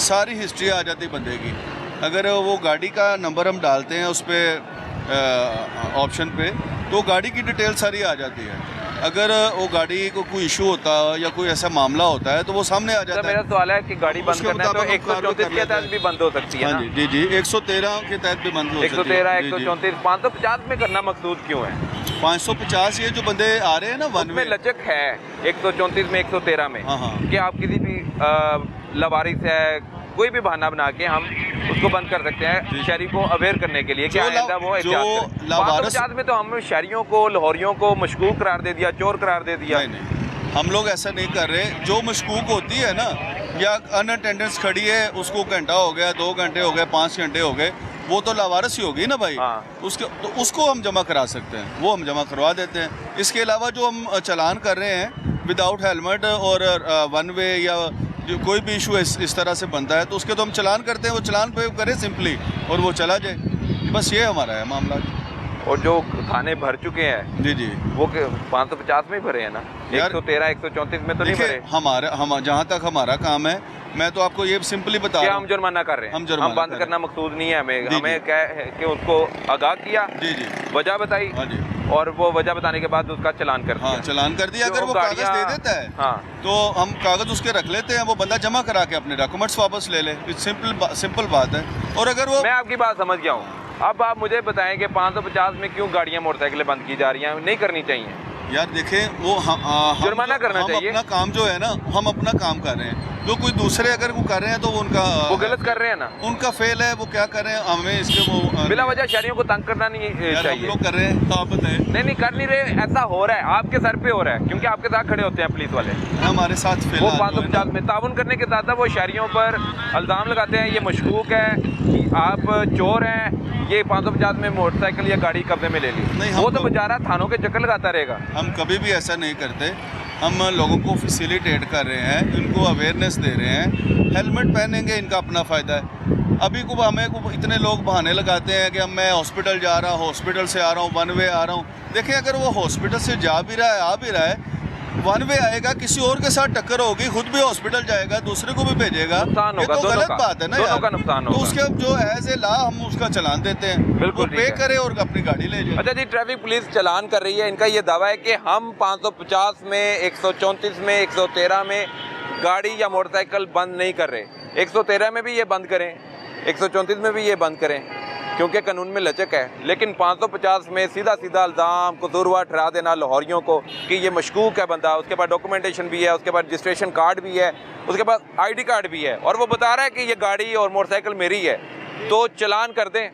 सारी हिस्ट्री आ जाती बंदे की। अगर वो गाड़ी का नंबर हम डालते हैं उस पर ऑप्शन पे, तो गाड़ी की डिटेल सारी आ जाती है। अगर वो गाड़ी को कोई इशू होता है या कोई ऐसा मामला होता है तो वो सामने आ जाता है। मेरा सवाल है कि गाड़ी बंद करना है तो 134 के तहत भी बंद हो सकती है ना? जी जी, 113 के तहत भी बंद हो सकती है। 113, 134, 550 में करना मकसूद क्यों है? 550 ये जो बंदे आ रहे हैं ना वन में लचक है 134 में, 113 में कि आप किसी भी लवारिस है कोई भी बहाना बना के हम उसको बंद कर सकते हैं शहरी को अवेयर करने के लिए। क्या है वो एहतियात करें। 550 में तो हम शहरियों को, लाहौरियों को मशकूक करार दे दिया, चोर करार दे दिया। नहीं, हम लोग ऐसा नहीं कर रहे। जो मशकूक होती है ना, या अनअटेंडेंस खड़ी है, उसको घंटा हो गया, 2 घंटे हो गए, 5 घंटे हो गए, वो तो लावारिस ही होगी ना भाई। तो उसको हम जमा करा सकते हैं, वो हम जमा करवा देते हैं। इसके अलावा जो हम चलान कर रहे हैं विदाउट हेलमेट और वन वे या जो कोई भी इशू इस तरह से बनता है तो उसके तो हम चलान करते हैं। वो चलान पे करें सिंपली और वो चला जाए, बस ये हमारा है मामला। और जो थाने भर चुके हैं जी जी, वो 550 में ही भरे हैं ना? 113, 134 में तो नहीं भरे? हम जहाँ तक हमारा काम है, मैं तो आपको ये सिंपली बता रहा हूँ, हम जुर्माना कर रहे हैं। हम बंद करना मकसूद नहीं है हमें क्या है कि उसको आगाह किया, जी जी, वजह बताई, और वो वजह बताने के बाद उसका चलान कर दिया। चलान कर दिया। अगर वो कागज दे देता है तो हम कागज उसके रख लेते हैं, वो बंदा जमा करा के अपने डॉक्यूमेंट्स वापस ले ले। सिंपल बात है। और अगर वो, मैं आपकी बात समझ गया हूँ। अब आप मुझे बताएं कि 550 में क्यों गाड़ियाँ मोटरसाइकिलें बंद की जा रही हैं? नहीं करनी चाहिए यार। देखें वो जुर्माना करना चाहिए। अपना काम जो है ना, हम अपना काम कर रहे हैं। जो कोई दूसरे अगर वो कर रहे हैं तो वो उनका गलत कर रहे हैं ना, उनका फेल है। वो क्या कर रहे हैं, हमें इसके वो बिला वजह शहरियों को तंग करना नहीं चाहिए। हम लोग कर रहे हैं, आप बताएं। नहीं कर नहीं रहे, ऐसा हो रहा है, आपके सर पे हो रहा है, क्योंकि आपके साथ खड़े होते हैं पुलिस वाले। हमारे साथ वो 550 में ताउन करने के साथ वो शहरियों पर इल्ज़ाम लगाते हैं, ये मशकूक है, आप चोर हैं, ये 550 में मोटरसाइकिल या गाड़ी कब्जे में ले ली। वो तो बेचारा थानों के चक्कर लगाता रहेगा। हम कभी भी ऐसा नहीं करते। हम लोगों को फैसिलिटेट कर रहे हैं, इनको अवेयरनेस दे रहे हैं। हेलमेट पहनेंगे, इनका अपना फ़ायदा है। अभी को हमें को इतने लोग बहाने लगाते हैं कि मैं हॉस्पिटल जा रहा हूँ, हॉस्पिटल से आ रहा हूँ, वन वे आ रहा हूँ। देखिए, अगर वो हॉस्पिटल से जा भी रहा है, आ भी रहा है, वन वे आएगा, किसी और के साथ टक्कर होगी, खुद भी हॉस्पिटल जाएगा, दूसरे को भी भेजेगा, ये तो गलत बात है ना यार। का नुकसान तो उसके अब जो एज ए ला हम उसका चलान देते हैं, बिल्कुल पे करे और अपनी गाड़ी ले जाए। अच्छा जी, ट्रैफिक पुलिस चलान कर रही है, इनका ये दावा है कि हम 550 में, 134 में, 113 में गाड़ी या मोटरसाइकिल बंद नहीं कर रहे। 113 में भी ये बंद करें, 134 में भी ये बंद करें, क्योंकि कानून में लचक है। लेकिन 550 में सीधा सीधा इल्ज़ाम कसूरवार ठहरा देना लाहौरियों को कि ये मशकूक है बंदा, उसके बाद डॉक्यूमेंटेशन भी है, उसके बाद रजिस्ट्रेशन कार्ड भी है, उसके बाद आईडी कार्ड भी है, और वो बता रहा है कि ये गाड़ी और मोटरसाइकिल मेरी है, तो चलान कर दें।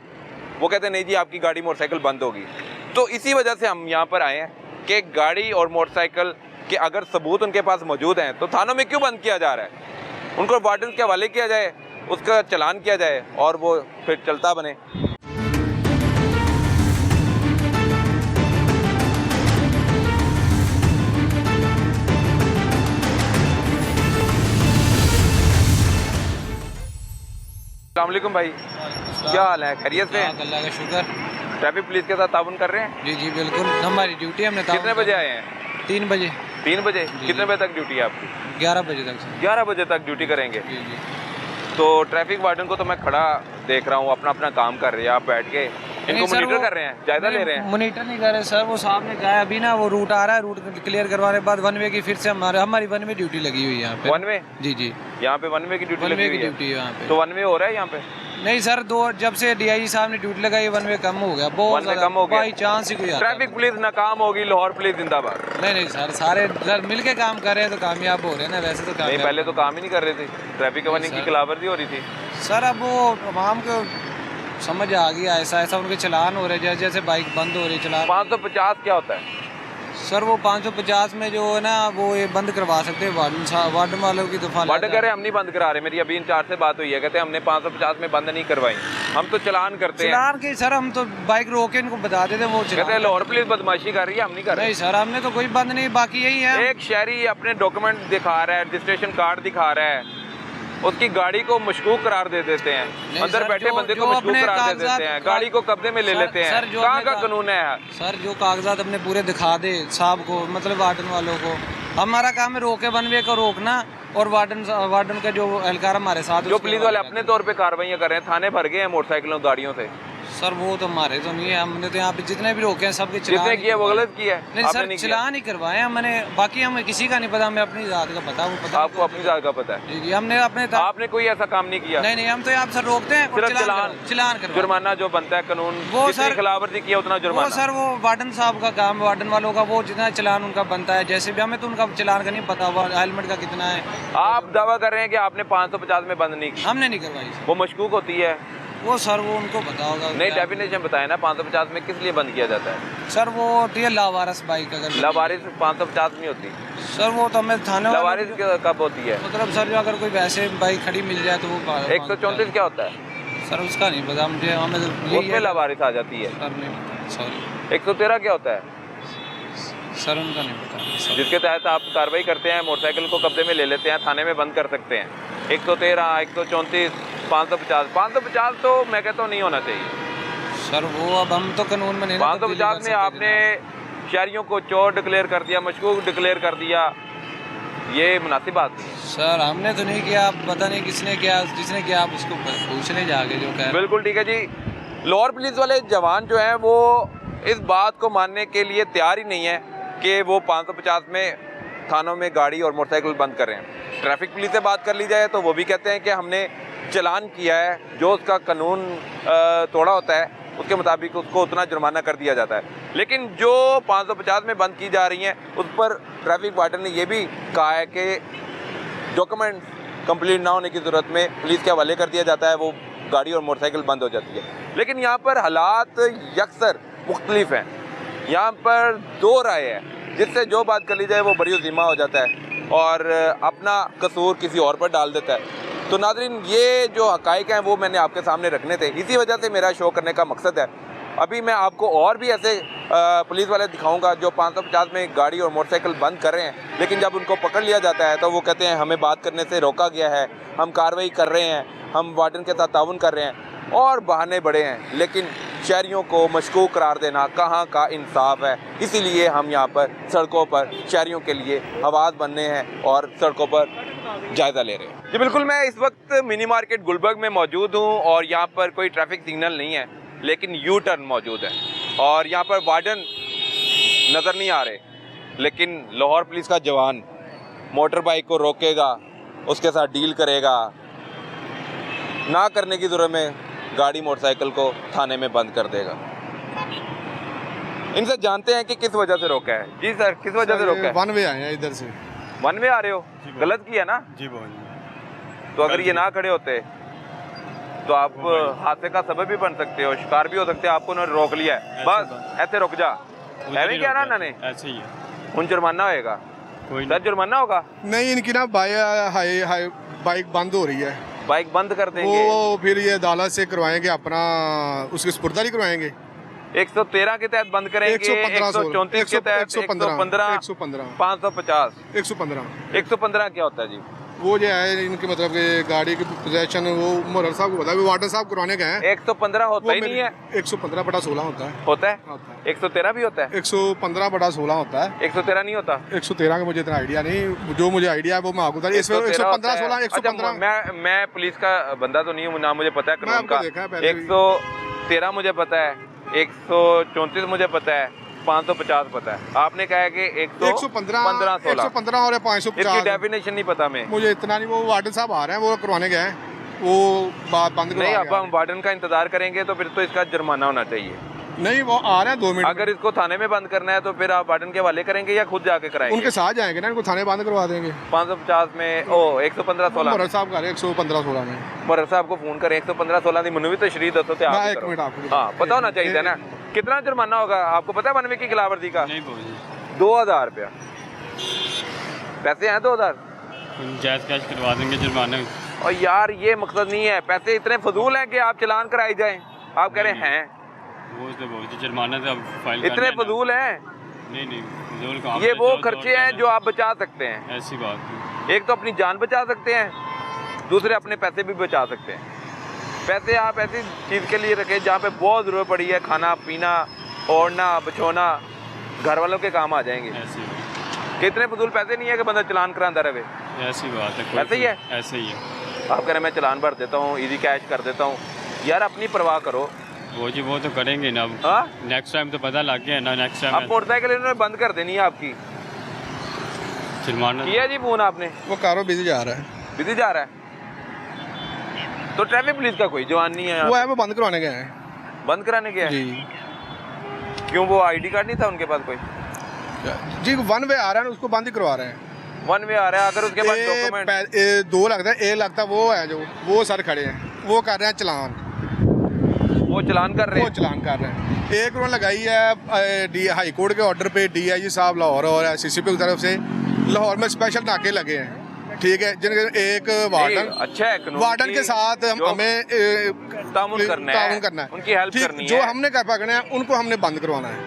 वो कहते हैं नहीं जी, आपकी गाड़ी मोटरसाइकिल बंद होगी। तो इसी वजह से हम यहाँ पर आए हैं कि गाड़ी और मोटरसाइकिल के अगर सबूत उनके पास मौजूद हैं तो थानों में क्यों बंद किया जा रहा है? उनको वार्डन के हवाले किया जाए, उसका चलान किया जाए और वो फिर चलता बने। अस्सलाम वालेकुम भाई, क्या हाल है? खैरियत से? अल्लाह का शुक्र। ट्रैफिक पुलिस के साथ ताउन कर रहे हैं? जी जी बिल्कुल, हमारी ड्यूटी हमने कितने बजे आए हैं? 3 बजे। 3 बजे? कितने बजे तक ड्यूटी है आपकी? 11 बजे तक। 11 बजे तक ड्यूटी करेंगे? जी जी। तो ट्रैफिक वार्डन को तो मैं खड़ा देख रहा हूँ, अपना अपना काम कर रहे हैं, आप बैठ के इनको मॉनिटर कर रहे हैं, जायजा ले रहे हैं? मॉनिटर नहीं कर रहे सर, वो सामने क्या है अभी ना, वो रूट आ रहा है, रूट क्लियर करवाने के बाद वन वे की फिर से हमारी वन वे ड्यूटी लगी हुई है यहाँ पे। One way? जी जी, यहाँ पे वन वे की ड्यूटी लगी हुई है यहाँ पे। तो वन वे हो रहा है यहाँ पे? नहीं सर, जब से डीआईजी साहब ने ड्यूटी लगाई वन वे कम हो गया, बहुत कम हो गया, बाई चांस ही कोई आता। ट्रैफिक पुलिस नाकाम होगी, लाहौर पुलिस जिंदाबाद। नहीं सर, सारे मिल के काम कर रहे हैं तो कामयाब हो रहे हैं ना, वैसे तो नहीं, पहले तो काम ही नहीं कर रहे थे, ट्रैफिक कानून की खिलाफवर्जी हो रही थी। सर अब वो आवाम को समझ आ गया, ऐसा ऐसा उनके चलान हो रहे, जैसे जैसे बाइक बंद हो रही चलान। 550 क्या होता है सर? वो 550 में जो है ना, वो ये बंद करवा सकते हैं वार्डन वालों की दफा। वार्डन कह रहे हैं हम नहीं बंद करा रहे, मेरी अभी इंचार्ज से बात हुई है, कहते हैं हमने 550 में बंद नहीं करवाई, हम तो चलान करते हैं। चलान के सर, हम तो बाइक रोक के इनको बता देते, वो कहते हैं लाहौर पुलिस बदमाशी कर रही है, हम नहीं कर रहे। नहीं सर, हमने तो कोई बंद नहीं, बाकी यही है, एक शहरी अपने डॉक्यूमेंट दिखा रहा है, रजिस्ट्रेशन कार्ड दिखा रहा है, उसकी गाड़ी को मशकूक करार दे देते हैं, अंदर बैठे बंदे को मशकूक करार दे देते हैं, गाड़ी को कब्जे में ले लेते हैं। कहाँ का कानून है सर? जो कागजात अपने पूरे दिखा दे साहब को, मतलब वार्डन वालों को। हमारा काम है रोके, वन वे को रोकना, और वार्डन का जो एहलकार हमारे साथ, जो पुलिस वाले अपने तौर पे कार्रवाइयाँ कर रहे हैं, थाने भर गए हैं मोटरसाइकिलों गाड़ियों से। सर वो तो हमारे तो नहीं है, हमने तो यहाँ पे जितने भी रोके हैं सबके जितने किए वो गलत किया है। नहीं सर, चलान ही करवाए हमने, बाकी हमें किसी का नहीं पता, हमें अपनी जात का पता, वो पता आपको अपनी जात का पता है? जी जी, हमने अपने आपने कोई ऐसा काम नहीं किया? नहीं, हम तो यहाँ सर रोकते हैं, चलान कर, जुर्माना जो बनता है कानून, वो सर खिलाफवर्जी किया उतना जुर्माना। वो सर वो वार्डन साहब का काम, वार्डन वालों का, वो जितना चलान उनका बनता है, जैसे भी हमें तो उनका चलान का नहीं पता, हेलमेट का कितना है। आप दावा कर रहे हैं कि आपने 550 में बंद नहीं की? हमने नहीं करवाई। वो मशकूक होती है वो सर, वो उनको पता होगा। नहीं, डेफिनेशन बताए ना, 550 में किस लिए बंद किया जाता है? सर वो होती है लावारिस बाइक, अगर लावारिस 550 में होती सर, वो तो हमें थाने लावारिस कब होती है? मतलब सर जो अगर कोई वैसे बाइक खड़ी मिल जाए तो वो 134 क्या होता है सर? उसका नहीं पता मुझे, हमें उसमें लावारिस आ जाती है। सॉरी। 113 क्या होता है सर? उनका नहीं पता, जिसके तहत आप कार्रवाई करते हैं, मोटरसाइकिल को कब्जे में ले लेते हैं, थाने में बंद कर सकते हैं। 113, 134, 550। 550 तो मैं कहता हूँ नहीं होना चाहिए सर। वो अब हम तो कानून में नहीं, 550 में आपने शहरियों को चोर डिक्लेयर कर दिया, मशकूक डिक्लेयर कर दिया, ये मुनासिब बात नहीं सर। हमने तो नहीं किया, पता नहीं किसने किया, जिसने किया आप उसको पूछने जाके जो कह। बिल्कुल ठीक है जी। लाहौर पुलिस वाले जवान जो हैं वो इस बात को मानने के लिए तैयार ही नहीं है कि वो 550 में थानों में गाड़ी और मोटरसाइकिल बंद कर रहे हैं। ट्रैफिक पुलिस से बात कर ली जाए तो वो भी कहते हैं कि हमने चलान किया है, जो उसका कानून तोड़ा होता है उसके मुताबिक उसको उतना जुर्माना कर दिया जाता है। लेकिन जो 550 में बंद की जा रही हैं उस पर ट्रैफिक वार्डन ने यह भी कहा है कि डॉक्यूमेंट कंप्लीट ना होने की ज़रूरत में पुलिस के हवाले कर दिया जाता है, वो गाड़ी और मोटरसाइकिल बंद हो जाती है। लेकिन यहाँ पर हालात यकसर मुख्तलिफ हैं, यहाँ पर दो राय है, जिससे जो बात कर ली जाए वो बड़ी ज़िम्मा हो जाता है और अपना कसूर किसी और पर डाल देता है। तो नाज़रीन, ये जो हक़ाइक़ हैं वो मैंने आपके सामने रखने थे, इसी वजह से मेरा शो करने का मकसद है। अभी मैं आपको और भी ऐसे पुलिस वाले दिखाऊंगा जो 550 में गाड़ी और मोटरसाइकिल बंद कर रहे हैं, लेकिन जब उनको पकड़ लिया जाता है तो वो कहते हैं हमें बात करने से रोका गया है, हम कार्रवाई कर रहे हैं, हम वार्डन के साथ ताउन कर रहे हैं और बहाने बड़े हैं। लेकिन शहरियों को मशकूक करार देना कहाँ का इंसाफ है। इसीलिए हम यहाँ पर सड़कों पर शहरियों के लिए आवाज़ बनने हैं और सड़कों पर जायज़ा ले रहे हैं। जी बिल्कुल, मैं इस वक्त मिनी मार्केट गुलबर्ग में मौजूद हूँ और यहाँ पर कोई ट्रैफिक सिग्नल नहीं है, लेकिन यू टर्न मौजूद है और यहाँ पर वार्डन नज़र नहीं आ रहे, लेकिन लाहौर पुलिस का जवान मोटर बाइक को रोकेगा, उसके साथ डील करेगा, ना करने की ज़रूरत में गाड़ी मोटरसाइकिल को थाने में बंद कर देगा। इनसे जानते हैं कि किस वजह से रोका है। जी सर, किस वजह से रोका है? वन वे आए हैं इधर से। वन वे आ रहे हो? गलत किया ना जी बहुत। तो अगर ये ना खड़े होते तो आप हादसे का सबब भी बन सकते हो, शिकार भी हो सकते हैं। आपको उन्होंने रोक लिया है, बस ऐसे रुक जा, ऐसे क्या ना उन्होंने, ऐसे ही है। उन जुर्माना होएगा, सर जुर्माना होगा नहीं, इनकी ना बाइक बंद हो रही है, बाइक बंद कर देंगे। वो फिर ये अदालत से करवाएंगे, अपना उसकी सुपुर्दगी करवाएंगे। 113 के तहत बंद करेंगे, 134 के तहत 115, 550, 115 क्या होता है जी? वो जो है इनके मतलब कि गाड़ी की पोजेशन, वो मोहर साहब को पता है, वार्डन साहब करवाने गए हैं। 115 होता ही नहीं है, 115/16 होता है। होता है 113 भी होता है, 115/16 होता है, 113 नहीं होता। 113 का मुझे इतना आइडिया नहीं, जो मुझे आइडिया है वो मैं आपको बता रही हूं। 115/16 115। मैं पुलिस का बंदा तो नहीं हूँ ना, मुझे पता है कानून का। 113 मुझे पता है, 134 मुझे पता है, 550 पता है। आपने कहा है कि 115 और 550 इसकी डेफिनेशन नहीं पता मैं, मुझे इतना नहीं। वो वार्डन साहब आ रहे हैं, वो करवाने गए हैं, वो बात बंद नहीं। अब हम वार्डन का इंतजार करेंगे तो फिर तो इसका जुर्माना होना चाहिए। नहीं, वो आ रहे हैं 2 मिनट। अगर इसको थाने में बंद करना है तो फिर आप वार्डन के हवाले करेंगे या खुद जाके कराएंगे? उनके साथ जाएंगे ना, इनको थाने बंद करवा देंगे। 550 में 115/16 मोहर साहब का 115/16 में मोहर साहब को फोन करें। 115/16 की मनु भी तो शरीर दसो ते आप एक मिनट आपको हाँ पता होना चाहिए ना कितना जुर्माना होगा। आपको पता है बनवे की खिलाफवर्जी का? नहीं, 2000 रुपया। पैसे हैं 2000, जायज़ कैश करवा देंगे जुर्माना। और यार ये मकसद नहीं है, पैसे इतने फजूल हैं कि आप चलान कराई जाएं। आप कह रहे हैं वो तो बहुत जुर्माना तो अब फाइल इतने फजूल हैं। नहीं फजूल कहाँ, ये वो खर्चे हैं जो आप बचा सकते हैं। ऐसी बात नहीं। एक तो अपनी जान बचा सकते हैं, दूसरे अपने पैसे भी बचा सकते हैं। पैसे आप ऐसी चीज़ के लिए रखें जहाँ पे बहुत ज़रूरत पड़ी है, खाना पीना, ओढ़ना बछोना, घर वालों के काम आ जाएंगे। ऐसी कितने फजूल पैसे नहीं है कि बंदा चलान कराता रहे। ऐसी बात है, ऐसे ही है, ऐसे ही है। आप कह रहे मैं चलान भर देता हूँ, इजी कैश कर देता हूँ। यार अपनी परवाह करो। वो जी वो तो करेंगे ना, नेक्स्ट टाइम तो पता लग गया ना। नेक्स्ट टाइम अब मोटरसाइकिल इन्होंने बंद कर देनी है आपकी। जुर्माना किया जी फोन आपने? वो कारो बिजी जा रहा है, बिजी जा रहा है तो ट्रैफिक पुलिस का कोई जवान नहीं है? वो है, वो बंद करवाने गए हैं। बंद कराने गया जी। क्यों, वो आईडी कार्ड नहीं था उनके पास कोई? जी वन वे आ रहा है, उसको बंद ही करवा रहे हैं। वन वे आ रहा है, अगर उसके पास डॉक्यूमेंट 2 लगता है, 1 लगता है वो है जो वो सर खड़े हैं, वो कर रहे हैं चलान। वो चलान कर रहे हैं, वो चलान कर रहे हैं। एक उन्होंने लगाई है हाई कोर्ट के ऑर्डर पे, DIG साहब लाहौर और SCCP की तरफ से लाहौर में स्पेशल नाके लगे हैं, ठीक है, जिनके एक वार्डन अच्छा है, वार्डन के साथ हमें ताउन करना है, उनकी हेल्प करनी है। जो हमने पकड़े हैं उनको हमने बंद करवाना है,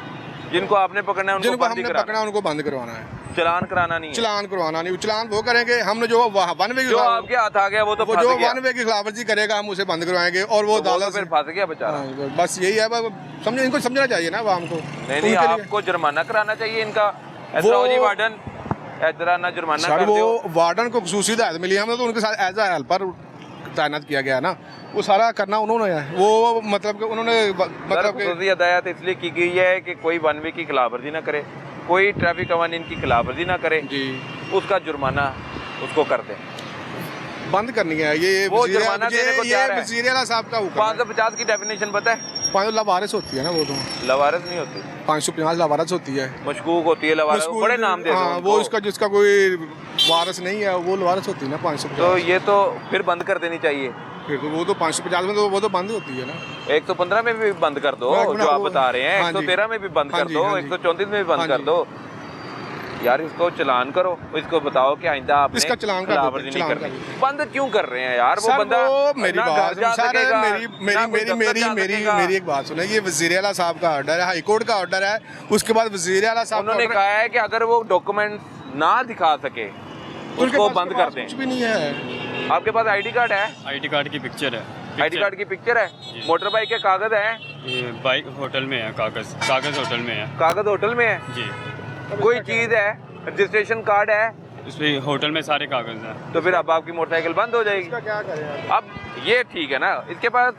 जिनको आपने पकड़ना है जिनको हमने पकड़ा उनको बंद करवाना है। चलान कराना नहीं है। चलान करवाना नहीं, चलान वो करेंगे। हमने जो वन वे जो आपके हाथ आ गया वो तो फंस जो गया। वन वे की खिलाफवर्जी करेगा हम उसे बंद करवाएंगे और वो अदालत फिर फंस गया बेचारा। बस यही है, समझो इनको समझना चाहिए ना आवाम को। नहीं आपको जुर्माना कराना चाहिए इनका। जी वार्डन ऐसा ना जुर्माना कर दो। वो वार्डन को खुसूसी हिदायत मिली, हमने तो उनके साथ एज अ हेल्पर तैनात किया गया ना, वो सारा करना उन्होंने है। वो मतलब कि उन्होंने मतलब खुसूसी हिदायत इसलिए की गई है कि कोई वन वे की खिलाफवर्जी ना करे, कोई ट्रैफिक कवानीन की खिलाफवर्जी ना करे जी, उसका जुर्माना उसको कर दें, बंद करनी है। ये वो जुर्माना देने को तैयार है। वज़ीर आला साहब का हुक्म। 550 की डेफिनेशन पता है? 5 लवारिस होती है ना, वो तो लवारिस नहीं होती, 550 लवारिस होती है, मशकूक होती है लवारिस, बड़े नाम देते हैं वो उसका जिसका कोई वारिस नहीं है वो लवारिस होती है ना 550। तो ये तो फिर बंद कर देनी चाहिए। फिर तो वो तो 550 में तो वो तो बंद होती है ना। 115 में भी बंद कर दो जो आप बता रहे हैं, 113 में भी बंद कर दो, 134 में भी बंद कर दो। यार इसको चलान करो, इसको बताओ कि आइंदा आप इसका चलान नहीं करनी। बंद क्यों कर रहे हैं यार? वो बंदा मेरी बात मेरी एक बात सुने, ये वज़ीर आला साहब का ऑर्डर है, हाई कोर्ट का ऑर्डर है। उसके बाद वज़ीर आला साहब उन्होंने कहा है कि अगर वो डॉक्यूमेंट ना दिखा सके उसको बंद कर दें। कुछ भी नहीं है। आपके पास आईडी कार्ड है? आईडी कार्ड की पिक्चर है। आईडी कार्ड की पिक्चर है, मोटर बाइक के कागज है, बाइक होटल में है, कागज़ होटल में है। कागज होटल में है जी, कोई चीज़ है, रजिस्ट्रेशन कार्ड है, इसमें होटल में सारे कागज़ हैं। तो फिर अब आपकी मोटरसाइकिल बंद हो जाएगी। क्या करें अब ये ठीक है ना, इसके पास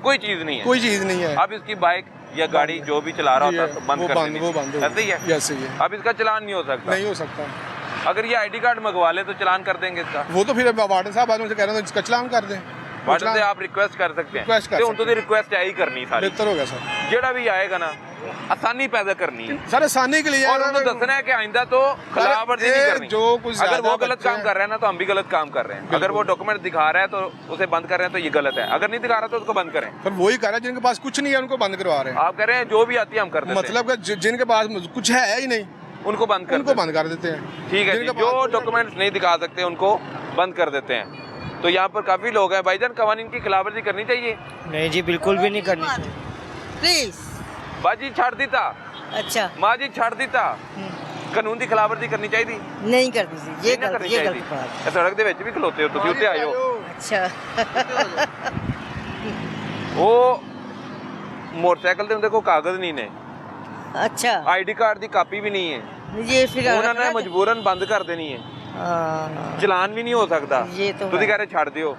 कोई चीज़ नहीं है, कोई चीज़ नहीं है। अब इसकी बाइक या गाड़ी जो भी चला रहा होता तो बंद कर देनी, ऐसे ही है। ऐसे ही है। अब इसका चलान नहीं हो सकता। नहीं हो सकता। अगर ये आईडी कार्ड मंगवा ले तो चलान कर देंगे इसका। वो तो फिर वार्डन साहब आज उनसे कह रहे हैं इसका चलान कर दें। वार्डन से आप रिक्वेस्ट कर सकते हैं। रिक्वेस्ट कर ते हुण तो रिक्वेस्ट है ही करनी सारी। बेहतर हो गया सर। जेड़ा भी आएगा ना आसानी पैदा करनी है सर, आसानी के लिए और उन्हें दसना है कि आइंदा तो खिलाफवर्जी नहीं करनी। जो कुछ अगर वो गलत काम कर रहे हैं ना तो हम भी गलत काम कर रहे हैं। अगर वो डॉक्यूमेंट दिखा रहा है तो उसे बंद कर रहे हैं तो ये गलत है, अगर नहीं दिखा रहा तो उसको बंद करें। पर वही कह रहे हैं जिनके पास कुछ नहीं है उनको बंद करवा रहे हैं। आप कह रहे हैं जो भी आती है हम कर देते हैं, मतलब कि जिनके पास कुछ है ही नहीं उनको बंद कर देते हैं। ठीक है जी, जो डॉक्यूमेंट्स नहीं दिखा सकते उनको बंद कर देते हैं। तो यहाँ पर काफी लोग हैं। भाईजान, कवानीन की खिलाफवर्जी करनी चाहिए? नहीं जी, बिल्कुल भी नहीं करनी चाहिए। प्लीज बाजी छाड़ दीता, अच्छा माँ जी छाड़ दीता, कानून की खिलाफवर्जी करनी चाहिए? नहीं करनी चाहिए, ये करनी ये चाहिए। गलत सड़क ਦੇ ਵਿੱਚ ਵੀ ਖਲੋਤੇ ਹੋ ਤੁਸੀਂ, ਉੱਤੇ ਆਇਓ। अच्छा ਉਹ मोटरसाइकिल ਤੇ ਉਹਦੇ ਕੋਲ ਕਾਗਜ਼ ਨਹੀਂ ਨੇ, अच्छा आईडी कार्ड ਦੀ ਕਾਪੀ ਵੀ ਨਹੀਂ ਹੈ, ये फिर ਉਹਨਾਂ ਨੇ ਮਜਬੂਰਨ ਬੰਦ ਕਰ ਦੇਣੀ ਹੈ। ਚਲਾਨ ਵੀ ਨਹੀਂ ਹੋ ਸਕਦਾ। ये तो ਤੁਸੀਂ कह रहे छाड़ दियो,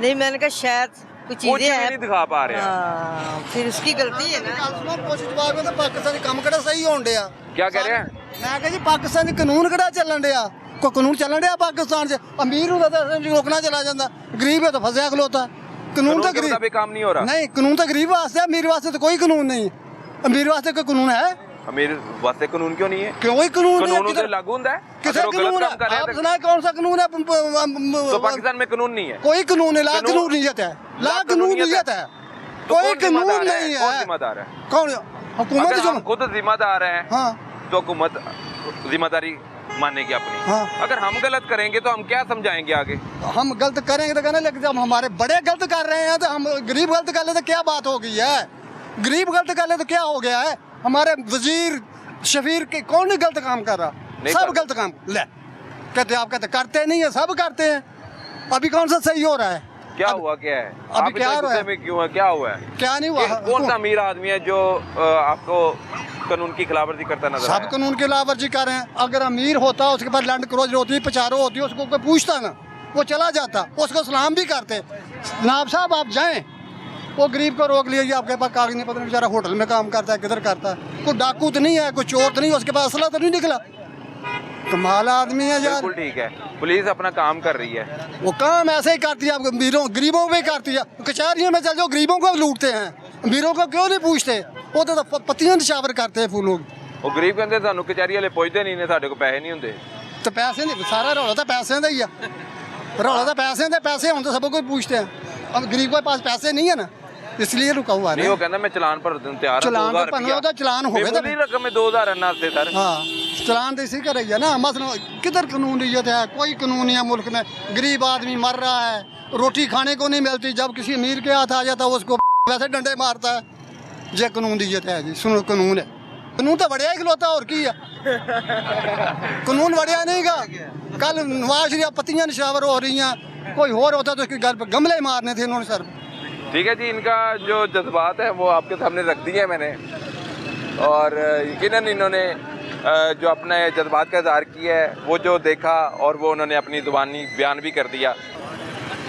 नहीं, मैंने कहा शायद कुछ कुछ चीजें भी हैं नहीं दिखा पा रहे हैं। फिर उसकी गलती है ना। ਪੁੱਛ ਜਵਾਬ ਵਿੱਚ ਪਾਕਿਸਤਾਨੀ ਕੰਮ ਕਿਹੜਾ ਸਹੀ ਹੋਣ ਡਿਆ? क्या कह रहे हैं? ਮੈਂ ਕਿਹਾ ਜੀ ਪਾਕਿਸਤਾਨੀ ਕਾਨੂੰਨ ਕਿਹੜਾ ਚੱਲਣ ਡਿਆ? ਕੋਈ ਕਾਨੂੰਨ ਚੱਲਣ ਡਿਆ ਪਾਕਿਸਤਾਨ 'ਚ? ਅਮੀਰ ਹੁੰਦਾ ਤਾਂ ਰੋਕਣਾ ਚਲਾ ਜਾਂਦਾ, ਗਰੀਬ ਹੈ ਤਾਂ ਫਸਿਆ ਖਲੋਤਾ। ਕਾਨੂੰਨ ਤਾਂ के मुताबिक काम नहीं हो रहा। ਨਹੀਂ, ਕਾਨੂੰਨ ਤਾਂ ਗਰੀਬ ਵਾਸਤੇ ਹੈ, ਅਮੀਰ ਵਾਸਤੇ ਤਾਂ ਕੋਈ ਕਾਨੂੰਨ ਨਹੀਂ। ਅਮੀਰ ਵਾਸਤੇ ਕੋਈ ਕਾਨੂੰਨ ਹੈ? अमीर वास्ते कानून क्यों नहीं है? क्यों ही कानून नहीं है? कानून उसे लागू होता है? किसे अगर वो गलत कानून है? काम कर रहे हैं आप तो- सुनाए कौन सा कानून है? तो पाकिस्तान में कानून नहीं है? कोई कानून है, ला कानूनीयत है, ला कानूनीयत है, तो कोई कौन कानून जिम्मेदार है? नहीं कौन है। जिम्मेदार है? कौन? हुकूमत अगर जो हम खुद जिम्मेदार हैं हाँ तो हुकूमत जिम्मेदारी मानेगी अपनी। हाँ। अगर हम गलत करेंगे तो हम क्या समझाएंगे आगे? हम गलत करेंगे तो कहने लगे, जब हमारे बड़े गलत कर रहे हैं तो हम गरीब गलत कर ले तो क्या बात हो गई है? गरीब गलत कर ले तो क्या हो गया है? हमारे वजीर शफीर के कौन नहीं गलत काम कर रहा? सब करते। गलत काम ले कहते, आप कहते करते नहीं है, सब करते हैं। अभी कौन सा सही हो रहा है? क्या हुआ, क्या है? अभी आप क्या इतना हो रहा है? गुस्से में क्यों है? क्या हुआ है? क्या नहीं हुआ? कौन सा अमीर आदमी है जो आपको कानून की खिलाफवर्जी करता नजर सब आया? कानून की लावर्जी कर रहे हैं। अगर अमीर होता, उसके पास लैंड क्रोज होती, पचारो होती, उसको कोई पूछता ना, वो चला जाता, उसको सलाम भी करते। जनाब साहब आप जाएं, वो गरीब को रोक लिया, आपके पास कागज नहीं, पता नहीं बेचारा होटल में काम करता है, किधर करता है, कोई डाकू तो नहीं है, कोई चोर तो नहीं, उसके पास असला तो नहीं निकला। कमाल आदमी है यार। बिल्कुल ठीक है, पुलिस अपना काम कर रही है। वो काम ऐसे ही करती है, आप अमीरों गरीबों पे करती है। कचहरियों में चल जाओ, गरीबों को लूटते हैं, अमीरों को क्यों नहीं पूछते? वो तो पत्तियां निशावर करते हैं फूल लोग। वो गरीब कहते सानू कचहरी वाले पहुंचते नहीं ने, साडे को पैसे नहीं होंगे। तो पैसे नहीं, सारा रौला तो पैसे का ही है, रौला तो पैसे हों तो सब कोई पूछते हैं। अब गरीब के पास पैसे नहीं है ना, इसलिए रुका हुआ नहीं। वो कहना मैं चलान पर तैयार हूं, चलान तो पन्ना होता, चलान हो गया तो रकम में 2000 अन्ना से सर। हाँ, चलान तो इसी का रही है ना। मसला किधर कानूनीयत है? कोई कानून नहीं है मुल्क में। गरीब आदमी मर रहा है, रोटी खाने को नहीं मिलती, जब किसी अमीर के हाथ आ जाता है उसको वैसे डंडे मारता है। ये कानूनीयत है जी, सुनो कानून है। कानून तो बढ़िया ही खिलौता और की है, कानून बढ़िया नहीं का। कल नवाज शरीफ पत्तियां निशावर हो रही हैं, कोई और होता तो उसके घर पर गमले मारने थे इन्होंने सर। ठीक है जी, इनका जो जज्बात है वो आपके सामने रख दिए मैंने, और यकीनन इन्होंने जो अपने जज्बात का इजहार किया है वो जो देखा और वो उन्होंने अपनी ज़ुबानी बयान भी कर दिया।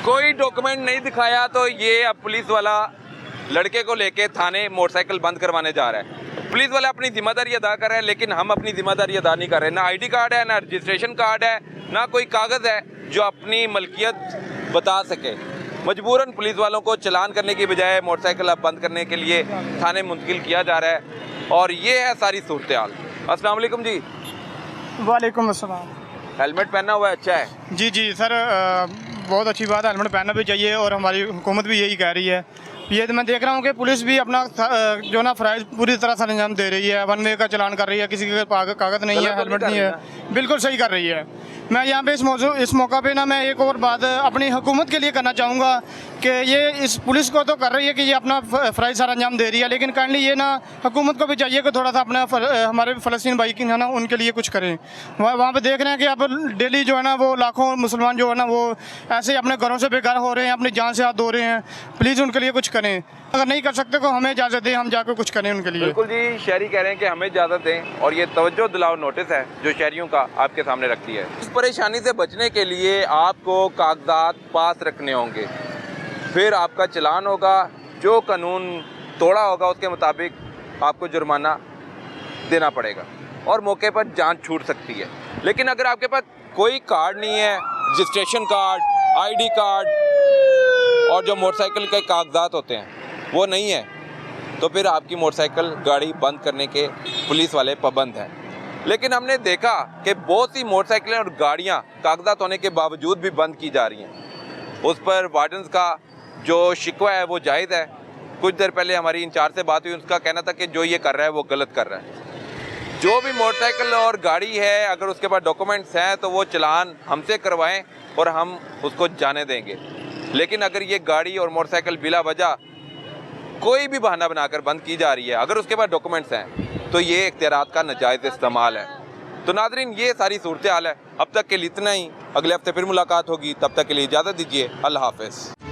कोई डॉक्यूमेंट नहीं दिखाया तो ये अब पुलिस वाला लड़के को लेके थाने मोटरसाइकिल बंद करवाने जा रहा है। पुलिस वाले अपनी जिम्मेदारी अदा कर रहे हैं, लेकिन हम अपनी जिम्मेदारी अदा नहीं कर रहे। ना आईडी कार्ड है, ना रजिस्ट्रेशन कार्ड है, ना कोई कागज़ है जो अपनी मलकियत बता सके। मजबूरन पुलिस वालों को चलान करने की बजाय मोटरसाइकिल अब बंद करने के लिए थाने मुंतकिल किया जा रहा है, और ये है सारी सूरत हाल। अस्सलाम वालेकुम जी। वालेकुम अस्सलाम। हेलमेट पहना हुआ है, अच्छा है जी जी सर, बहुत अच्छी बात है, हेलमेट पहनना भी चाहिए और हमारी हुकूमत भी यही कह रही है। ये तो मैं देख रहा हूँ कि पुलिस भी अपना जो ना फ़राइज़ पूरी तरह सर अंजाम दे रही है। 1 वे का चलान कर रही है, किसी के कागज़ नहीं है, हेलमेट नहीं है, बिल्कुल सही कर रही है। मैं यहाँ पे इस मौका पे ना मैं एक और बात अपनी हुकूमत के लिए करना चाहूँगा कि ये इस पुलिस को तो कर रही है कि ये अपना फ़राइज़ सर अंजाम दे रही है, लेकिन काइंडली ये ना हुकूमत को भी चाहिए कि थोड़ा सा अपना हमारे फ़लस्तीन भाई की है ना उनके लिए कुछ करें। वहाँ पे देख रहे हैं कि अब डेली जो है ना वो लाखों मुसलमान जो है ना वो ऐसे अपने घरों से बेघर हो रहे हैं, अपनी जान से हाथ धो रहे हैं। प्लीज़ उनके लिए कुछ करें, अगर नहीं कर सकते तो हमें इजाज़त दें, हम जाकर कुछ करें उनके लिए। बिल्कुल जी, शहरी कह रहे हैं कि हमें इजाज़त दें और ये तवज्जो दिलाओ नोटिस है जो शहरियों का आपके सामने रख दिया है। इस परेशानी से बचने के लिए आपको कागजात पास रखने होंगे, फिर आपका चालान होगा, जो कानून तोड़ा होगा उसके मुताबिक आपको जुर्माना देना पड़ेगा और मौके पर जान छूट सकती है। लेकिन अगर आपके पास कोई कार्ड नहीं है, रजिस्ट्रेशन कार्ड, ID कार्ड और जो मोटरसाइकिल के कागजात होते हैं वो नहीं है, तो फिर आपकी मोटरसाइकिल गाड़ी बंद करने के पुलिस वाले पाबंद हैं। लेकिन हमने देखा कि बहुत सी मोटरसाइकिलें और गाड़ियां कागजात होने के बावजूद भी बंद की जा रही हैं। उस पर वार्डन्स का जो शिकवा है वो जायज़ है। कुछ देर पहले हमारी इंचार्ज से बात हुई, उसका कहना था कि जो ये कर रहा है वो गलत कर रहा है। जो भी मोटरसाइकिल और गाड़ी है, अगर उसके पास डॉक्यूमेंट्स हैं तो वो चालान हमसे करवाएं और हम उसको जाने देंगे। लेकिन अगर ये गाड़ी और मोटरसाइकिल बिला वजह कोई भी बहाना बनाकर बंद की जा रही है, अगर उसके पास डॉक्यूमेंट्स हैं, तो ये इख्तियारात का नाजायज़ इस्तेमाल है। तो नाज़रीन, ये सारी सूरत हाल है। अब तक के लिए इतना ही, अगले हफ्ते फिर मुलाकात होगी, तब तक के लिए इजाज़त दीजिए। अल्लाह हाफ़िज़।